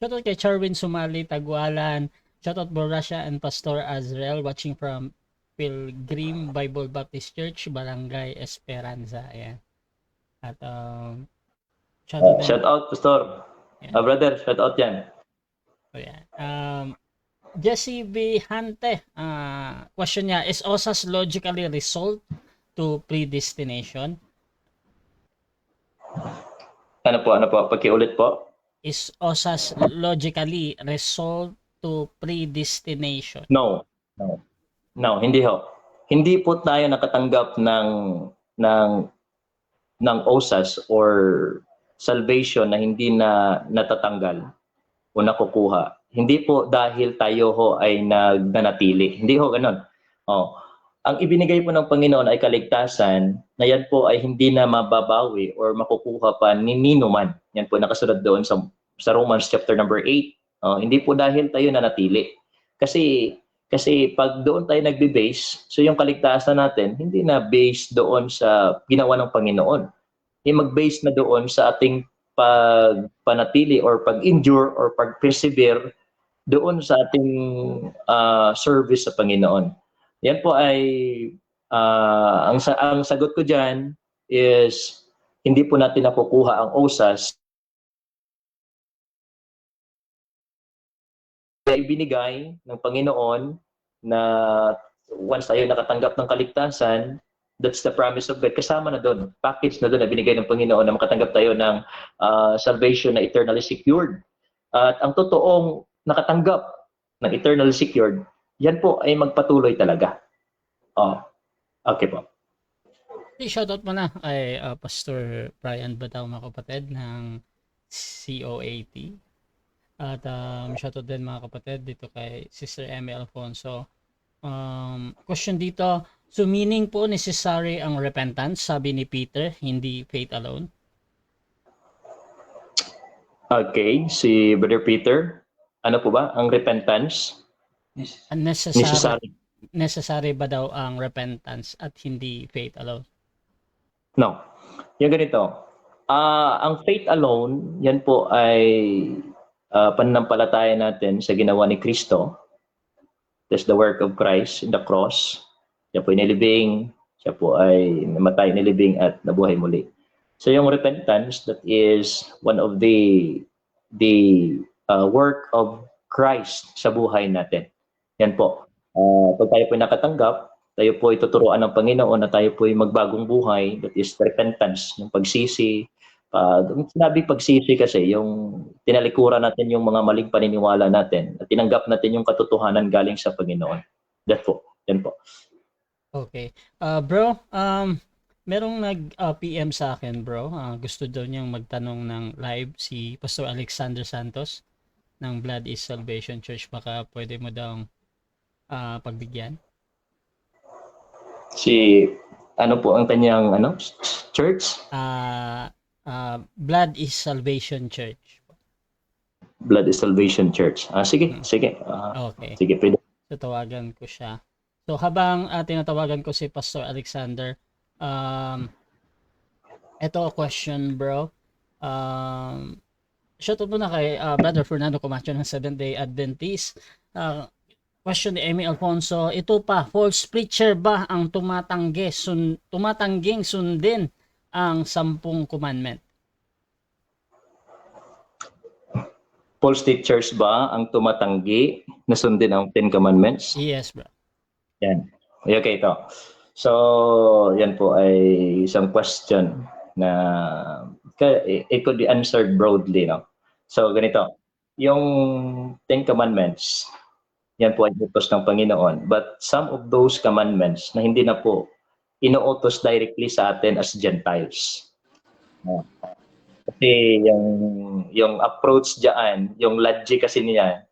shoutout kay Charwin Sumali, Tagualan, shoutout Borasha and Pastor Azrael watching from Pilgrim Bible Baptist Church, Barangay Esperanza. Ayan. At shoutout Pastor. Yeah. Brother, shoutout yan. So, yeah. Jesse B. Hante, question niya, is OSAS logically result to predestination? Ano po? Pakiulit po. Is OSAS logically result to predestination? No, hindi ho. Hindi po tayo nakatanggap ng OSAS or salvation na hindi na natatanggal o nakukuha. Hindi po dahil tayo ho ay nagnanatili. Hindi ho ganun. Ang ibinigay po ng Panginoon ay kaligtasan na yan po ay hindi na mababawi or makukuha pa ni nino man. Yan po nakasunod doon sa Romans chapter number 8. Hindi po dahil tayo nanatili. Kasi pag doon tayo nagbe-base, so yung kaligtasan natin, hindi na based doon sa ginawa ng Panginoon. Mag-base na doon sa ating pagpanatili or pag-endure or pag-persevere doon sa ating service sa Panginoon. Yan po ay ang sagot ko diyan is hindi po natin nakukuha ang osas na ibinigay ng Panginoon na once tayo nakatanggap ng kaligtasan, that's the promise of God. Kasama na doon, package na doon na binigay ng Panginoon na makatanggap tayo ng salvation na eternally secured. At ang totoong nakatanggap ng eternally secured, yan po ay magpatuloy talaga. Okay po. Shoutout mo na kay Pastor Brian Bataw, mga kapatid, ng COAT. At shoutout din, mga kapatid, dito kay Sister Emmy Alfonso. Question dito, so meaning po necessary ang repentance, sabi ni Peter, hindi faith alone? Okay, si Brother Peter, ano po ba ang repentance? Necessary ba daw ang repentance at hindi faith alone? No. Yung ganito, ang faith alone, yan po ay pananampalataya natin sa ginawa ni Kristo. That's the work of Christ in the cross. Siya po ay nilibing, siya po ay namatay, nilibing at nabuhay muli. So yung repentance, that is one of the work of Christ sa buhay natin. Yan po. Pag tayo po ay nakatanggap, tayo po ay tuturuan ng Panginoon na tayo po ay magbagong buhay, that is repentance, yung pagsisi. Sinabi pagsisi kasi, yung tinalikuran natin yung mga maling paniniwala natin at tinanggap natin yung katotohanan galing sa Panginoon. That po. Yan po. Okay. Bro, merong nag-PM sa akin, bro. Gusto daw niyang magtanong ng live si Pastor Alexander Santos ng Blood is Salvation Church. Baka pwede mo daw pagbigyan? Ano po ang kanyang church? Blood is Salvation Church. Blood is Salvation Church. Sige. Okay. Sige, pwede. So, tawagan ko siya. So, habang tinatawagan ko si Pastor Alexander, ito question, bro. Shoutout po na kay Brother Fernando Camacho ng Seventh-day Adventist. Question ni Emmy Alfonso, ito pa, false preacher ba ang tumatangging sundin ang 10 commandment? False teachers ba ang tumatanggi na sundin ang 10 commandments? Yes, bro. Yan. Okay, ito. So, yan po ay isang question na it could be answered broadly, no? So, ganito. Yung 10 commandments, yan po ay utos ng Panginoon. But some of those commandments na hindi na po inuutos directly sa atin as Gentiles. Kasi yung approach diyan, yung logic kasi niya,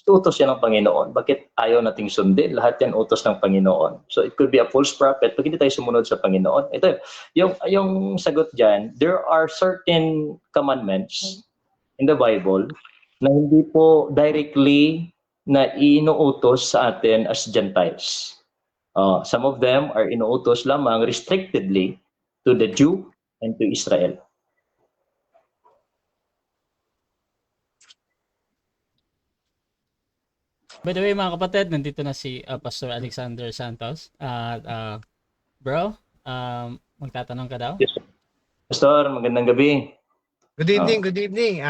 utos yan ng Panginoon. Bakit ayaw nating sundin? Lahat yan utos ng Panginoon. So it could be a false prophet pag hindi tayo sumunod sa Panginoon. Ito, yung sagot diyan, there are certain commandments in the Bible na hindi po directly na inuutos sa atin as Gentiles. Some of them are inuutos lamang restrictedly to the Jew and to Israel. By the way, mga kapatid, nandito na si Pastor Alexander Santos. Bro, magtatanong ka daw? Yes, Pastor, magandang gabi. Good evening, good evening.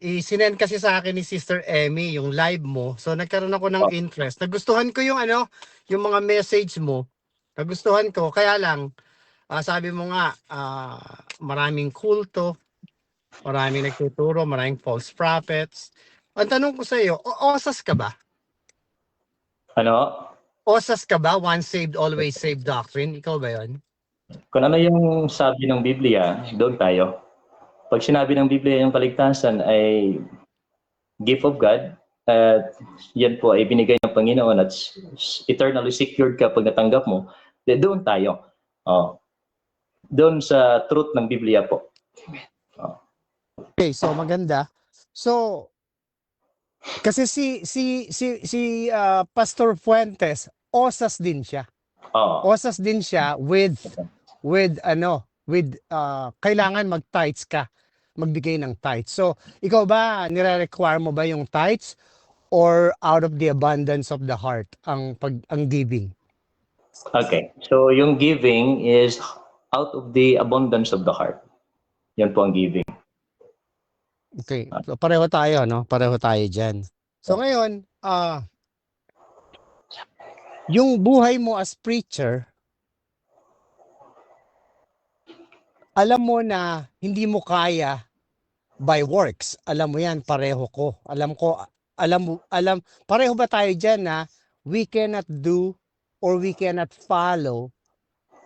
Isinend kasi sa akin ni Sister Emmy yung live mo. So nagkaroon ako ng interest. Nagustuhan ko yung yung mga message mo. Nagustuhan ko. Kaya lang, sabi mo nga, maraming kulto, maraming nagtuturo, maraming false prophets. Ang tanong ko sa iyo, osas ka ba? Ano? Osas ka ba? Once saved, always saved doctrine? Ikaw ba yun? Kung ano yung sabi ng Biblia, doon tayo. Pag sinabi ng Biblia yung kaligtasan ay gift of God, at yan po ay binigay ng Panginoon at eternally secured ka pag natanggap mo, doon tayo. Doon sa truth ng Biblia po. Okay, so maganda. So kasi si Pastor Fuentes, osas din siya. Osas din siya with kailangan mag-tithes ka, magbigay ng tithes. So, ikaw ba, nire-require mo ba yung tithes or out of the abundance of the heart ang giving? Okay. So yung giving is out of the abundance of the heart. Yan po ang giving. Okay. So, pareho tayo, no? Pareho tayo dyan. So, ngayon, yung buhay mo as preacher, alam mo na hindi mo kaya by works. Alam mo yan, pareho ko. Pareho ba tayo dyan na we cannot do or we cannot follow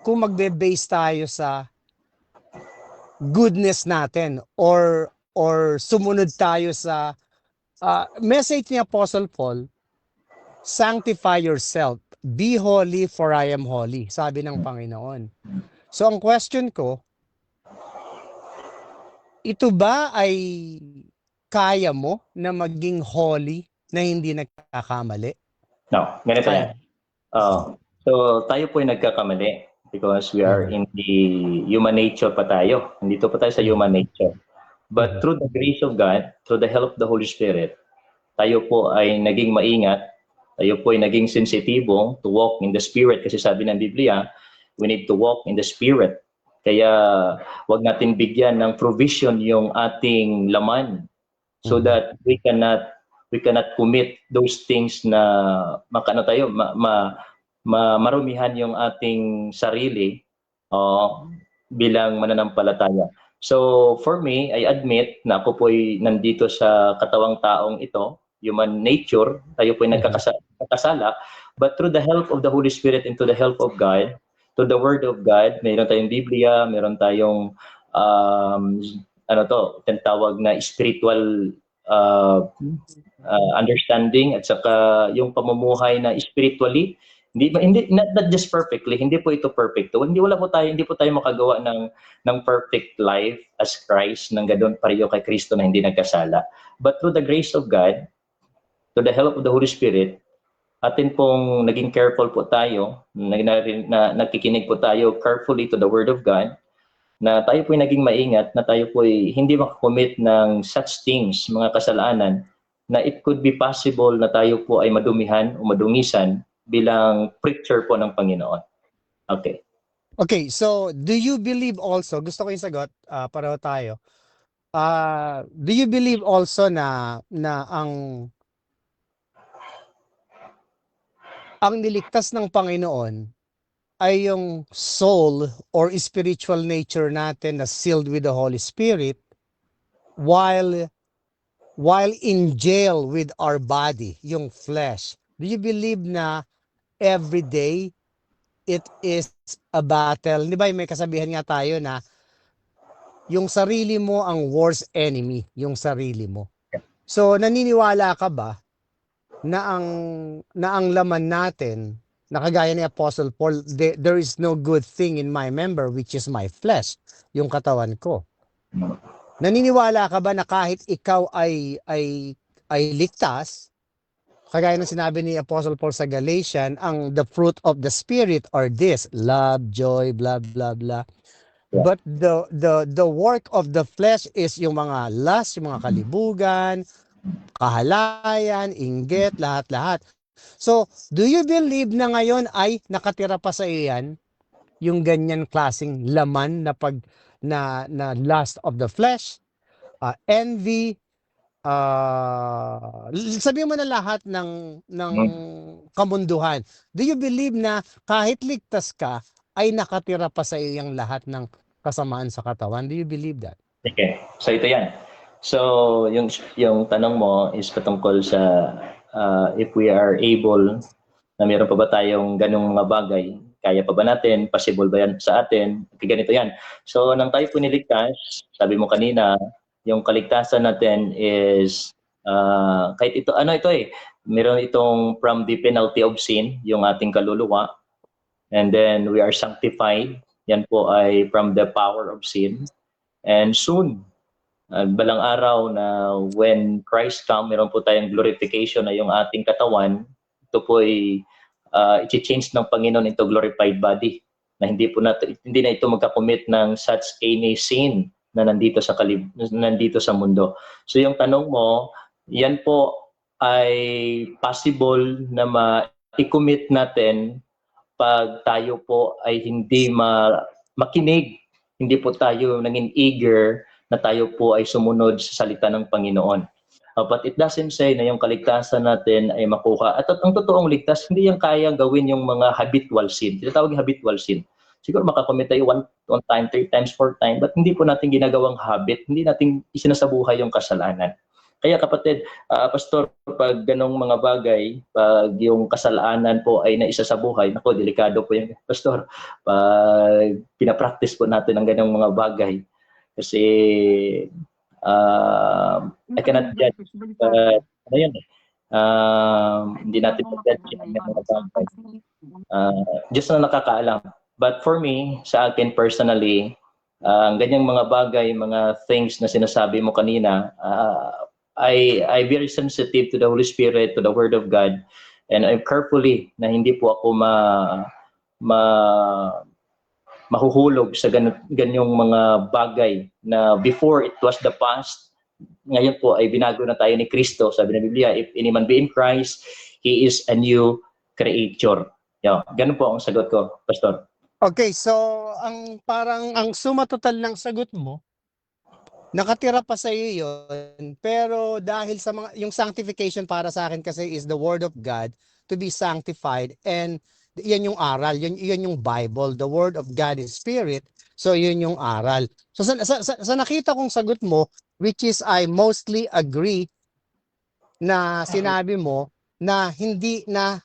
kung magbe-base tayo sa goodness natin or sumunod tayo sa message ni Apostle Paul, sanctify yourself, be holy for I am holy, sabi ng Panginoon. So ang question ko, ito ba ay kaya mo na maging holy na hindi nagkakamali? No, ganito yan. So tayo po ay nagkakamali because we are in the human nature pa tayo. Nandito pa tayo sa human nature. But through the grace of God, through the help of the Holy Spirit, tayo po ay naging maingat, tayo po ay naging sensitibo to walk in the Spirit. Kasi sabi ng Biblia, we need to walk in the Spirit. Kaya wag natin bigyan ng provision yung ating laman so that we cannot commit those things na marumihan yung ating sarili bilang mananampalataya. So for me, I admit na ako po'y nandito sa katawang taong ito, human nature, tayo po'y nagkakasala, but through the help of the Holy Spirit and to the help of God, to the Word of God, mayroon tayong Biblia, mayroon tayong tinatawag na spiritual understanding at saka yung pamumuhay na spiritually, not just perfectly, hindi po ito perfect. Hindi po tayo makagawa ng perfect life as Christ, nang ganoon pareho kay Kristo na hindi nagkasala. But through the grace of God, to the help of the Holy Spirit, atin pong naging careful po tayo, nakikinig po tayo carefully to the Word of God, na tayo po naging maingat, na tayo po hindi makakommit ng such things, mga kasalanan, na it could be possible na tayo po ay madumihan o madungisan bilang preacher po ng Panginoon. Okay. Okay, so do you believe also, gusto ko yung sagot, pareho tayo, do you believe also na ang niligtas ng Panginoon ay yung soul or spiritual nature natin na sealed with the Holy Spirit while in jail with our body, yung flesh? Do you believe na every day it is a battle? Di ba may kasabihan nga tayo na yung sarili mo ang worst enemy, yung sarili mo. So naniniwala ka ba na ang laman natin, na kagaya ni Apostle Paul, there is no good thing in my member which is my flesh, yung katawan ko. Naniniwala ka ba na kahit ikaw ay ligtas, kagaya ng sinabi ni Apostle Paul sa Galatian, ang the fruit of the Spirit are this, love, joy, blah, blah, blah. Yeah. But the work of the flesh is yung mga lust, yung mga kalibugan, kahalayan, inggit, lahat-lahat. So, do you believe na ngayon ay nakatira pa sa iyan yung ganyan klaseng laman na lust of the flesh, envy, sabihin mo na lahat ng kamunduhan. Do you believe na kahit ligtas ka ay nakatira pa sa iyang lahat ng kasamaan sa katawan? Do you believe that? Okay. So ito yan. So yung tanong mo is patungkol sa if we are able, na meron pa ba tayong ganung mga bagay, kaya pa ba natin, possible ba yan sa atin? Okay, ganito yan. So nang tayo po niligtas, sabi mo kanina, yung kaligtasan natin is kahit ito, meron itong from the penalty of sin, yung ating kaluluwa, and then we are sanctified, yan po ay from the power of sin, and soon, balang araw na when Christ come, meron po tayong glorification na yung ating katawan, ito po ay i-change ng Panginoon into glorified body, na hindi na ito magkakommit ng such any sin na nandito sa mundo. So yung tanong mo, yan po ay possible na ma-commit natin pag tayo po ay hindi makinig, hindi po tayo naging eager na tayo po ay sumunod sa salita ng Panginoon. But it doesn't say na yung kaligtasan natin ay makuha. At ang totoong ligtas, hindi yung kayang gawin yung mga habitual sin. Tinatawag yung habitual sin. Siguro makakomit tayo one time, 3 times, 4 times, but hindi po natin ginagawang habit, hindi natin isinasabuhay yung kasalanan. Kaya kapatid, Pastor, pag ganong mga bagay, pag yung kasalanan po ay naisa sa buhay, nako, delikado po yung Pastor. Pag pinapractice po natin ang ganong mga bagay, kasi I cannot judge, but ano yun eh, hindi natin judge ang mga bagay. Diyos na nakakaalam. But for me, sa akin personally, ang ganyang mga bagay, mga things na sinasabi mo kanina, I very sensitive to the Holy Spirit, to the Word of God, and I'm carefully na hindi po ako mahuhulog sa ganyong mga bagay na before it was the past, ngayon po ay binago na tayo ni Kristo. Sabi ng Biblia, if any man be in Christ, he is a new creature. Yeah, ganun po ang sagot ko, Pastor. Okay, so ang suma total ng sagot mo, nakatira pa sa iyo yun, pero dahil sa yung sanctification para sa akin kasi is the Word of God to be sanctified, and yan yung aral, yan yung Bible. The Word of God is Spirit, so yun yung aral. So sa nakita kong sagot mo, which is I mostly agree na sinabi mo na hindi na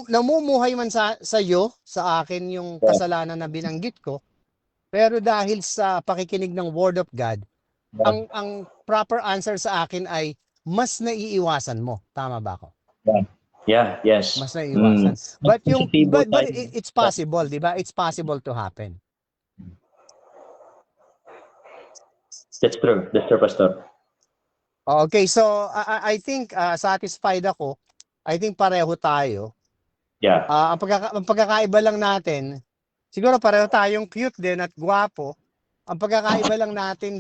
namumuhay man sa iyo, sa akin yung kasalanan na binanggit ko, pero dahil sa pakikinig ng Word of God, ang proper answer sa akin ay mas naiiwasan mo. Tama ba ako? Yeah, yes. Mas naiiwasan. But it's possible, di ba? It's possible to happen. That's true, Pastor. Okay, so I think satisfied ako. I think pareho tayo. Yeah. Ang pagkakaiba lang natin, siguro pareho tayong cute din at gwapo. Ang pagkakaiba lang natin,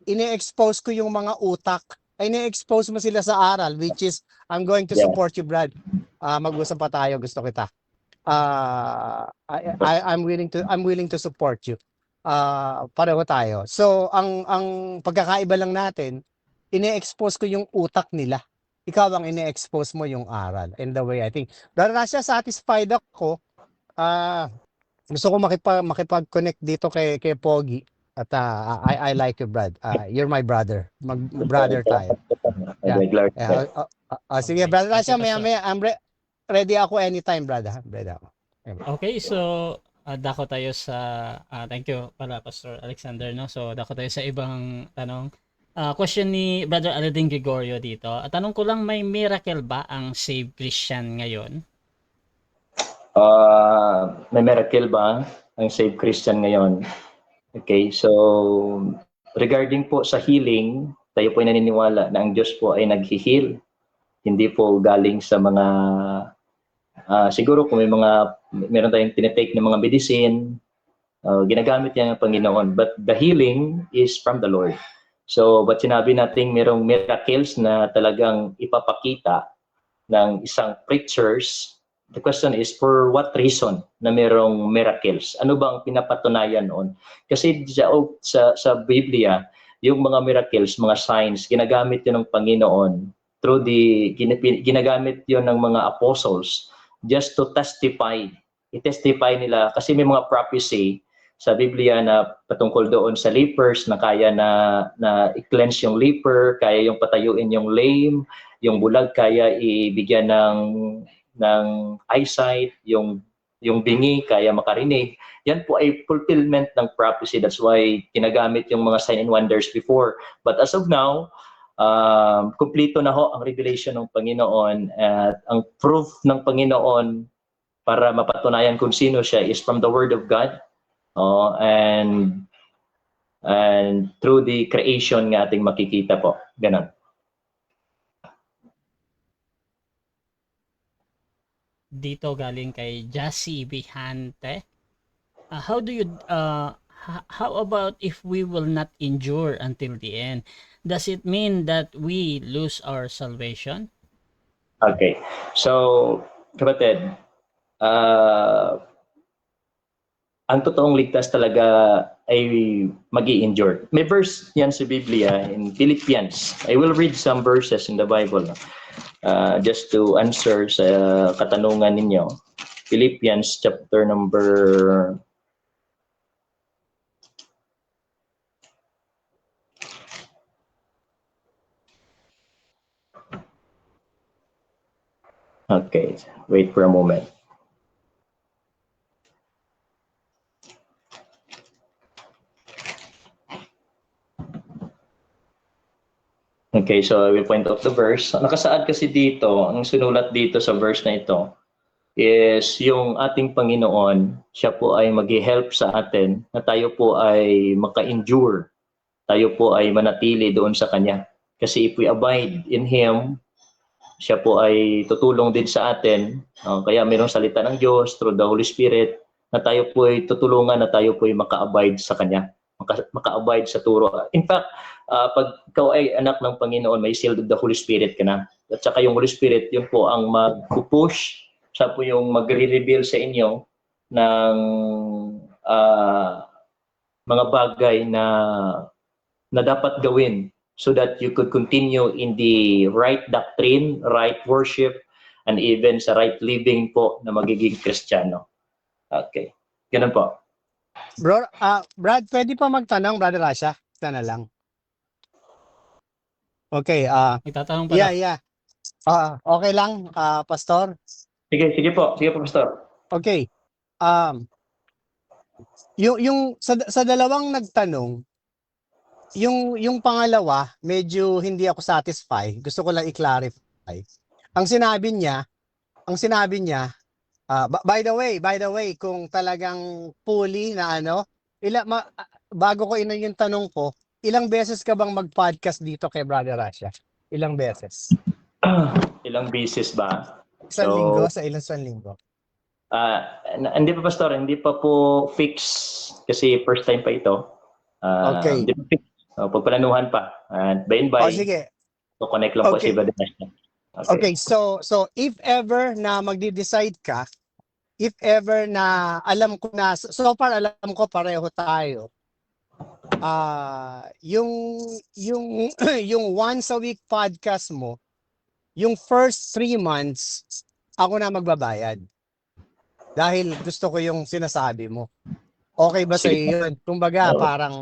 ine-expose ko yung mga utak. Ine-expose mo sila sa aral, which is I'm going to support you, Brad. Mag-usap pa tayo, gusto kita. I'm willing to support you. Pareho tayo. So ang pagkakaiba lang natin, ine-expose ko yung utak nila. Ikaw ang ine-expose mo yung aral. And the way I think. Dahil na siya satisfied ako, gusto ko makipag-connect dito kay Pogi. At I like you, Brad. You're my brother. Mag-brother tayo. Yeah. Sige, Brad Rasha, maya I'm ready ako anytime, Brad. Ready ako. Okay, so dako tayo sa thank you pala Pastor Alexander, no. So dako tayo sa ibang tanong. Question ni Brother Aladin Gregorio dito. Tanong ko lang, may miracle ba ang saved Christian ngayon? May miracle ba ang saved Christian ngayon? Okay, so regarding po sa healing, tayo po ay naniniwala na ang Diyos po ay nag-heal. Hindi po galing sa mga siguro kung meron tayong tinitake ng mga medicine, ginagamit niya ng Panginoon, but the healing is from the Lord. So, but sinabi natin merong miracles na talagang ipapakita ng isang preachers. The question is, for what reason na merong miracles? Ano ba ang pinapatunayan noon? Kasi sa Biblia, yung mga miracles, mga signs, ginagamit yun ng Panginoon through ginagamit yun ng mga apostles just to testify. I-testify nila kasi may mga prophecy sa Biblia na patungkol doon sa lepers na kaya na i-cleanse yung leper, kaya yung patayuin yung lame, yung bulag kaya ibigyan ng eyesight, yung bingi kaya makarinig. Yan po ay fulfillment ng prophecy. That's why ginagamit yung mga sign and wonders before. But as of now, kumpleto na ho ang revelation ng Panginoon at ang proof ng Panginoon para mapatunayan kung sino siya is from the Word of God. And through the creation nga ating makikita po. Ganon. Dito galing kay Jassy Bihante. How about if we will not endure until the end? Does it mean that we lose our salvation? Okay. So, kapatid, ang totoong ligtas talaga ay mag-i-endure. May verse yan sa Biblia in Philippians. I will read some verses in the Bible just to answer sa katanungan ninyo. Philippians chapter number 4. Okay, wait for a moment. Okay, so I will point out the verse. Nakasaad kasi dito, ang sinulat dito sa verse na ito is yung ating Panginoon, siya po ay mag-help sa atin na tayo po ay maka-endure. Tayo po ay manatili doon sa Kanya. Kasi if we abide in Him, siya po ay tutulong din sa atin. Kaya mayroong salita ng Diyos through the Holy Spirit na tayo po ay tutulungan na tayo po ay maka-abide sa Kanya. Maka-abide sa turo. In fact, pag ikaw ay anak ng Panginoon, may seal of the Holy Spirit ka na. At saka yung Holy Spirit, yun po ang mag-push, siya po yung magre-reveal sa inyo ng mga bagay na dapat gawin so that you could continue in the right doctrine, right worship, and even sa right living po na magiging Kristiyano. Okay. Ganun po. Bro, Brad, pwede pa magtanong, Brother Rasha? Ito na lang. Okay, May tatanong pa yeah. Okay lang, Pastor? Sige po, Pastor. Okay. Yung sa dalawang nagtanong, yung pangalawa, medyo hindi ako satisfied. Gusto ko lang i-clarify. Ang sinabi niya, by the way, kung talagang fully na bago ko yung tanong ko, ilang beses ka bang mag-podcast dito kay Brother Rasha? Ilang beses? Ilang beses ba? Isang linggo sa isang linggo. Hindi pa, Pastor, hindi pa po fix kasi first time pa ito. Okay. Hindi pa fix. Pagplanuhan pa. By and by, Sige. connect lang po si Brother Rasha. Okay, so if ever na magde-decide ka, if ever na alam ko na, so far alam ko pareho tayo, yung once a week podcast mo, yung first 3 months, ako na magbabayad. Dahil gusto ko yung sinasabi mo. Okay ba sa iyo yun? Kumbaga,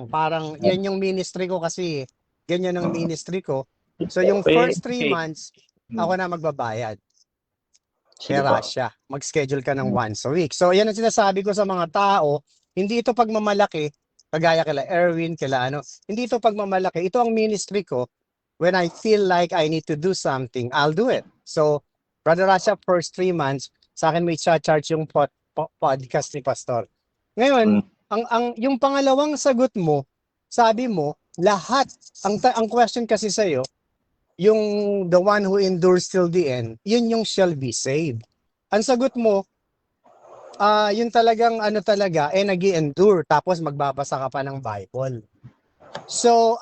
parang yan yung ministry ko kasi, ganyan ang ministry ko. So yung first 3 months, ako na magbabayad. Kaya Rasha, mag-schedule ka ng once a week. So yan ang sinasabi ko sa mga tao, hindi ito pagmamalaki, kagaya kila Erwin, hindi ito pagmamalaki. Ito ang ministry ko. When I feel like I need to do something, I'll do it. So, Brother Rasha, first 3 months, sa akin may charge yung podcast ni Pastor. Ngayon, yung pangalawang sagot mo, sabi mo, lahat, ang question kasi sa'yo, yung the one who endures till the end, yun yung shall be saved. Ang sagot mo, yun talagang nag-i-endure, tapos magbabasa ka pa ng Bible. So,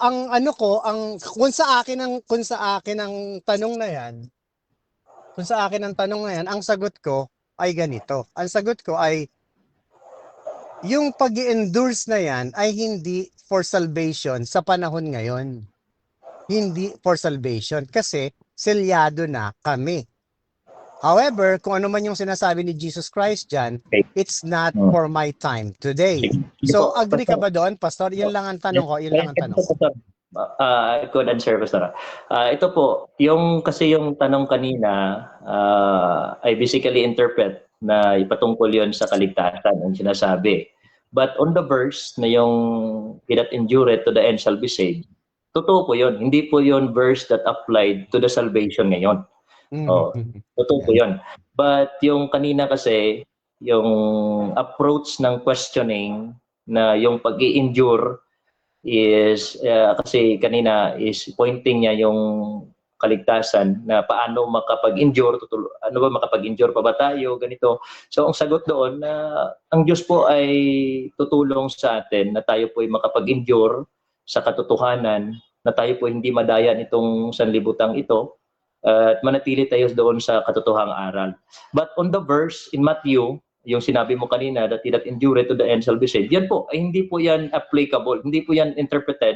kung sa akin ang tanong na yan, ang sagot ko ay ganito. Ang sagot ko ay, yung pag-i-endures na yan ay hindi for salvation sa panahon ngayon. Hindi for salvation kasi selyado na kami. However, kung ano man yung sinasabi ni Jesus Christ dyan, it's not for my time today. So, agree ka ba doon, Pastor? Yun lang ang tanong ko. Good answer, Pastor. Ito po, kasi yung tanong kanina, I basically interpret na ipatungkol yon sa kaligtasan ang sinasabi. But on the verse na yung he that endureth to the end shall be saved, totoo po yun. Hindi po yun verse that applied to the salvation ngayon. Totoo po yun. But yung kanina kasi, yung approach ng questioning na yung pag-i-endure is, kasi kanina is pointing niya yung kaligtasan na paano makapag-endure, ano ba makapag-endure pa ba tayo, ganito. So ang sagot doon na ang Diyos po ay tutulong sa atin na tayo po ay makapag-endure sa katotohanan, na tayo po hindi madayan itong sanlibutang ito, at manatili tayo doon sa katotohang aral. But on the verse in Matthew, yung sinabi mo kanina, that he that endure to the end shall be saved, yan po, ay hindi po yan applicable, hindi po yan interpreted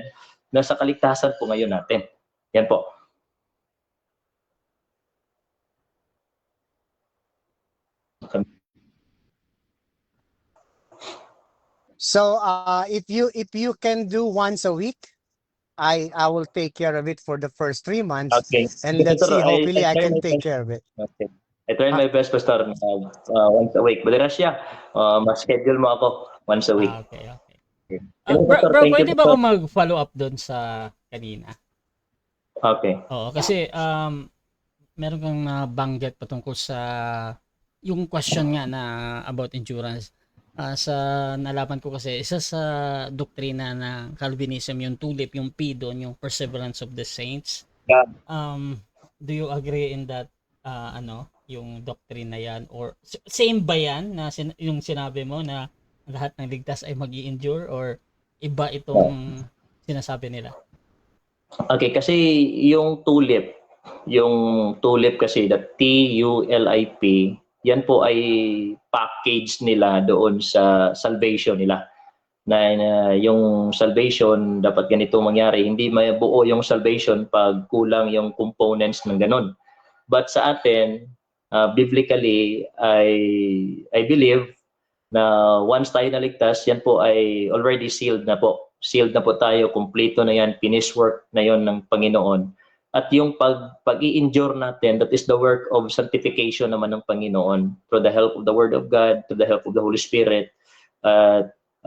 na sa kaligtasan po ngayon natin. Yan po. So if you can do once a week, I will take care of it for the first 3 months. Okay. And let's see, Pastor, hopefully I try can my take best. care of it. Okay. I try my best, Pastor, once a week. But Russia, mas-schedule mo ako once a week. Okay. Hello, Bro, Pastor. Thank you, pwede ba Pastor. ako mag-follow up doon sa kanina? Okay. Oo, kasi meron kang nabanggit patungkol sa yung question nga na about endurance. Sa nalaman ko kasi, isa sa doktrina ng Calvinism, yung tulip, yung P doon, yung perseverance of the saints. Yeah. Do you agree in that, yung doctrine na yan? Or same ba yan na yung sinabi mo na lahat ng ligtas ay mag-i-endure, or iba itong sinasabi nila? Okay, kasi yung tulip kasi, the TULIP, yan po ay package nila doon sa salvation nila. Na yung salvation, dapat ganito mangyari. Hindi mabuo yung salvation pag kulang yung components ng ganun. But sa atin, biblically, I believe na once tayo naligtas, yan po ay already sealed na po. Sealed na po tayo, kumpleto na yan, finished work na yon ng Panginoon. At yung pag-i-endure natin, that is the work of sanctification naman ng Panginoon through the help of the Word of God, through the help of the Holy Spirit.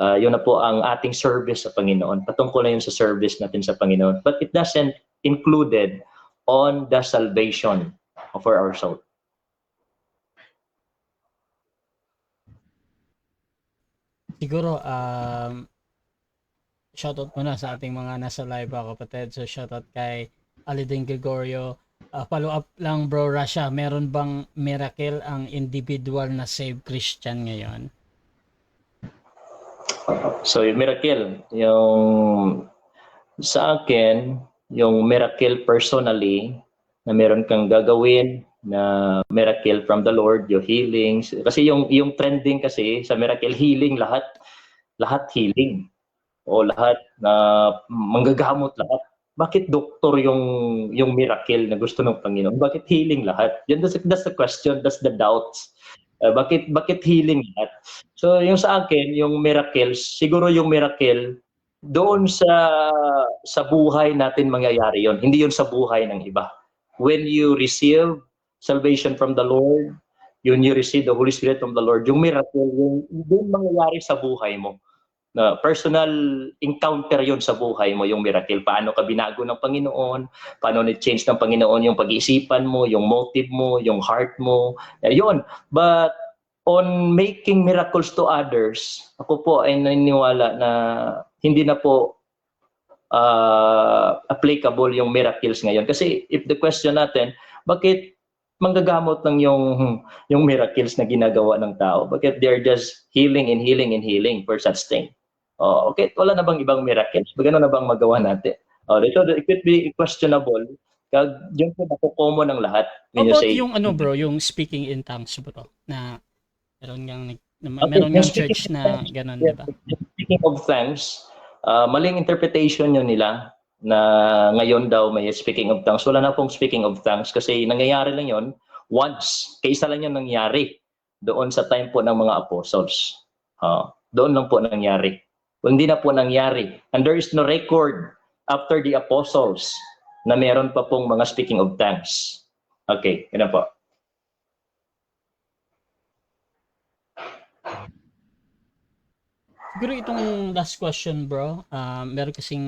Yun na po ang ating service sa Panginoon. Patungkol na yun sa service natin sa Panginoon. But it doesn't included on the salvation for our soul. Siguro, shoutout muna sa ating mga nasa live, kapatid. So, shoutout kay Alidin Gregorio. Follow up lang, bro Rasha, meron bang miracle ang individual na saved Christian ngayon? So, yung miracle, yung sa akin, yung miracle personally, na meron kang gagawin na miracle from the Lord, yung healings. Kasi yung trending kasi sa miracle, healing lahat healing. O lahat na manggagamot lahat. Bakit doktor yung miracle na gusto ng Panginoon? Bakit healing lahat? That's the question, that's the doubts. Bakit healing lahat? So yung sa akin, yung miracles, siguro yung miracle doon sa buhay natin mangyayari yon. Hindi yon sa buhay ng iba. When you receive salvation from the Lord, you receive the Holy Spirit from the Lord, yung miracle, yung doon mangyayari sa buhay mo. Na personal encounter yon sa buhay mo, yung miracle. Paano ka binago ng Panginoon, paano ni-change ng Panginoon yung pag-iisipan mo, yung motive mo, yung heart mo. Yun. But on making miracles to others, ako po ay naniniwala na hindi na po applicable yung miracles ngayon. Kasi if the question natin, bakit manggagamot ng yung miracles na ginagawa ng tao? Bakit they're just healing and healing and healing for such thing? Oh, okay, wala na bang ibang miracles? Gano'n na bang magawa natin? So it could be questionable. Yun po nakukommon ng lahat. About yung bro, yung speaking in tongues, bro, na meron yung church na gano'n, di ba? Speaking of tongues, maling interpretation yun nila na ngayon daw may speaking of tongues. Wala na pong speaking of tongues kasi nangyayari lang yun once. Kaisa lang yun nangyari doon sa time po ng mga apostles. Doon lang po nangyari. Hindi na po nangyari. And there is no record after the apostles na meron pa pong mga speaking of tongues. Okay, yun na po. Siguro itong last question, bro. Meron kasing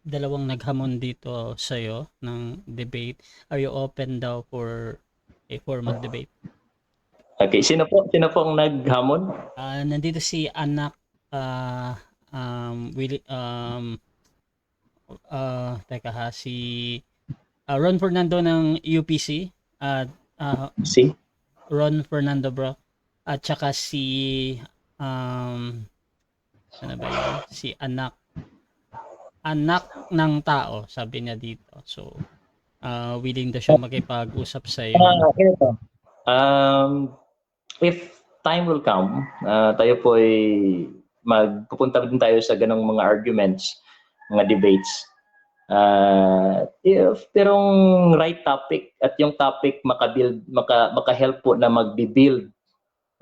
dalawang naghamon dito sa'yo ng debate. Are you open daw for a formal debate? Okay, sino po ang naghamon? Nandito si Anak si Ron Fernando ng UPC at Si? Ron Fernando, bro, at saka si ano ba yun? Si anak ng tao, sabi niya dito. So willing daw siya makipag-usap sa iyo. Ito. If time will come, tayo po ay magpupunta din tayo sa ganong mga arguments, mga debates. If perong right topic at yung topic maka-help po na magbi-build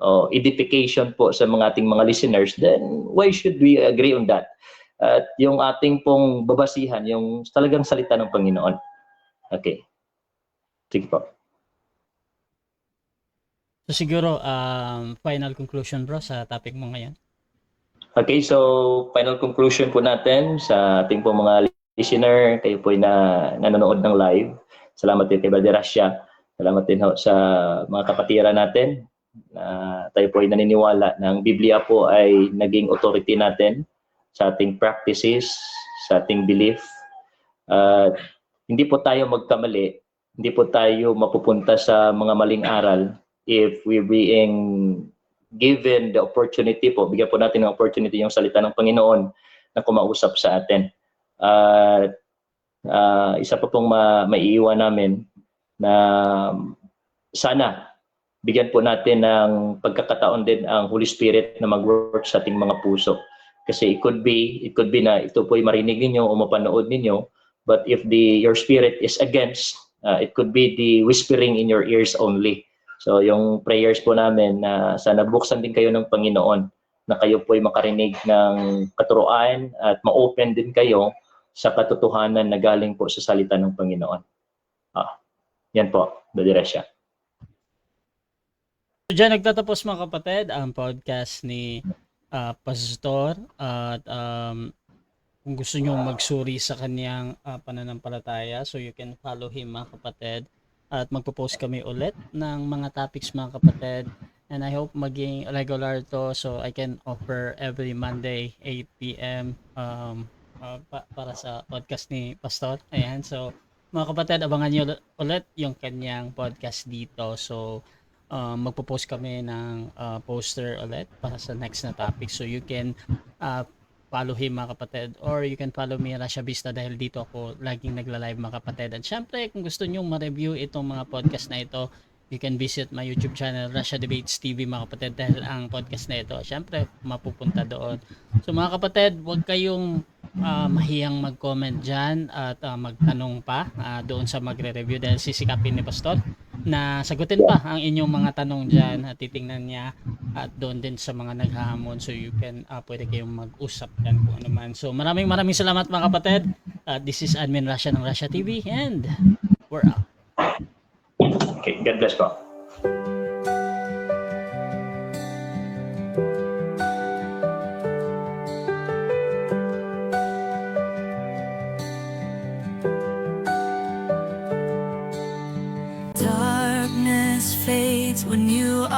o edification po sa mga ating mga listeners, then why should we agree on that? At yung ating pong babasihan, yung talagang salita ng Panginoon. Okay. Sige po. So siguro final conclusion bro sa topic mo ngayon. Okay, so final conclusion po natin sa ating po mga listener, kayo po ay nanonood ng live. Salamat din kay Brother Rasha. Salamat din sa mga kapatiran natin. Tayo po ay naniniwala na ang Biblia po ay naging authority natin sa ating practices, sa ating belief. Hindi po tayo magkamali, hindi po tayo mapupunta sa mga maling aral if we being given the opportunity po, bigyan po natin ng opportunity yung salita ng Panginoon na kumausap sa atin. Isa pa pong maiiwan namin na sana bigyan po natin ng pagkakataon din ang Holy Spirit na mag-work sa ating mga puso. Kasi it could be na ito po ay marinig ninyo o mapanood ninyo, but if your spirit is against, it could be the whispering in your ears only. So yung prayers po namin na sana buksan din kayo ng Panginoon, na kayo po ay makarinig ng katuruan at ma-open din kayo sa katotohanan na galing po sa salita ng Panginoon. Yan po, Brother Rasha. So diyan nagtatapos mga kapatid ang podcast ni Pastor at kung gusto nyo magsuri sa kanyang pananampalataya, so you can follow him mga kapatid. At magpo-post kami ulit ng mga topics mga kapatid. And I hope maging regular to, so I can offer every Monday 8 p.m. Para sa podcast ni Pastor. Ayan, so mga kapatid, abangan nyo ulit yung kanyang podcast dito. So magpo-post kami ng poster ulit para sa next na topic. So you can follow him mga kapatid, or you can follow me Rasha Vista, dahil dito ako laging nagla-live mga kapatid. At syempre kung gusto nyo ma-review itong mga podcast na ito, you can visit my YouTube channel Rasha Debates TV mga kapatid, dahil ang podcast na ito syempre mapupunta doon. So mga kapatid, huwag kayong mahiyang mag-comment dyan at magtanong pa doon sa magre-review, dahil sisikapin ni Pastor na sagutin pa ang inyong mga tanong dyan at titingnan niya at doon din sa mga naghahamon. So you can pwede kayong mag-usap dyan kung ano man. So maraming salamat mga kapatid. This is Admin Rasha ng Rasha TV, and we're out. Okay, God bless po. Darkness fades when you are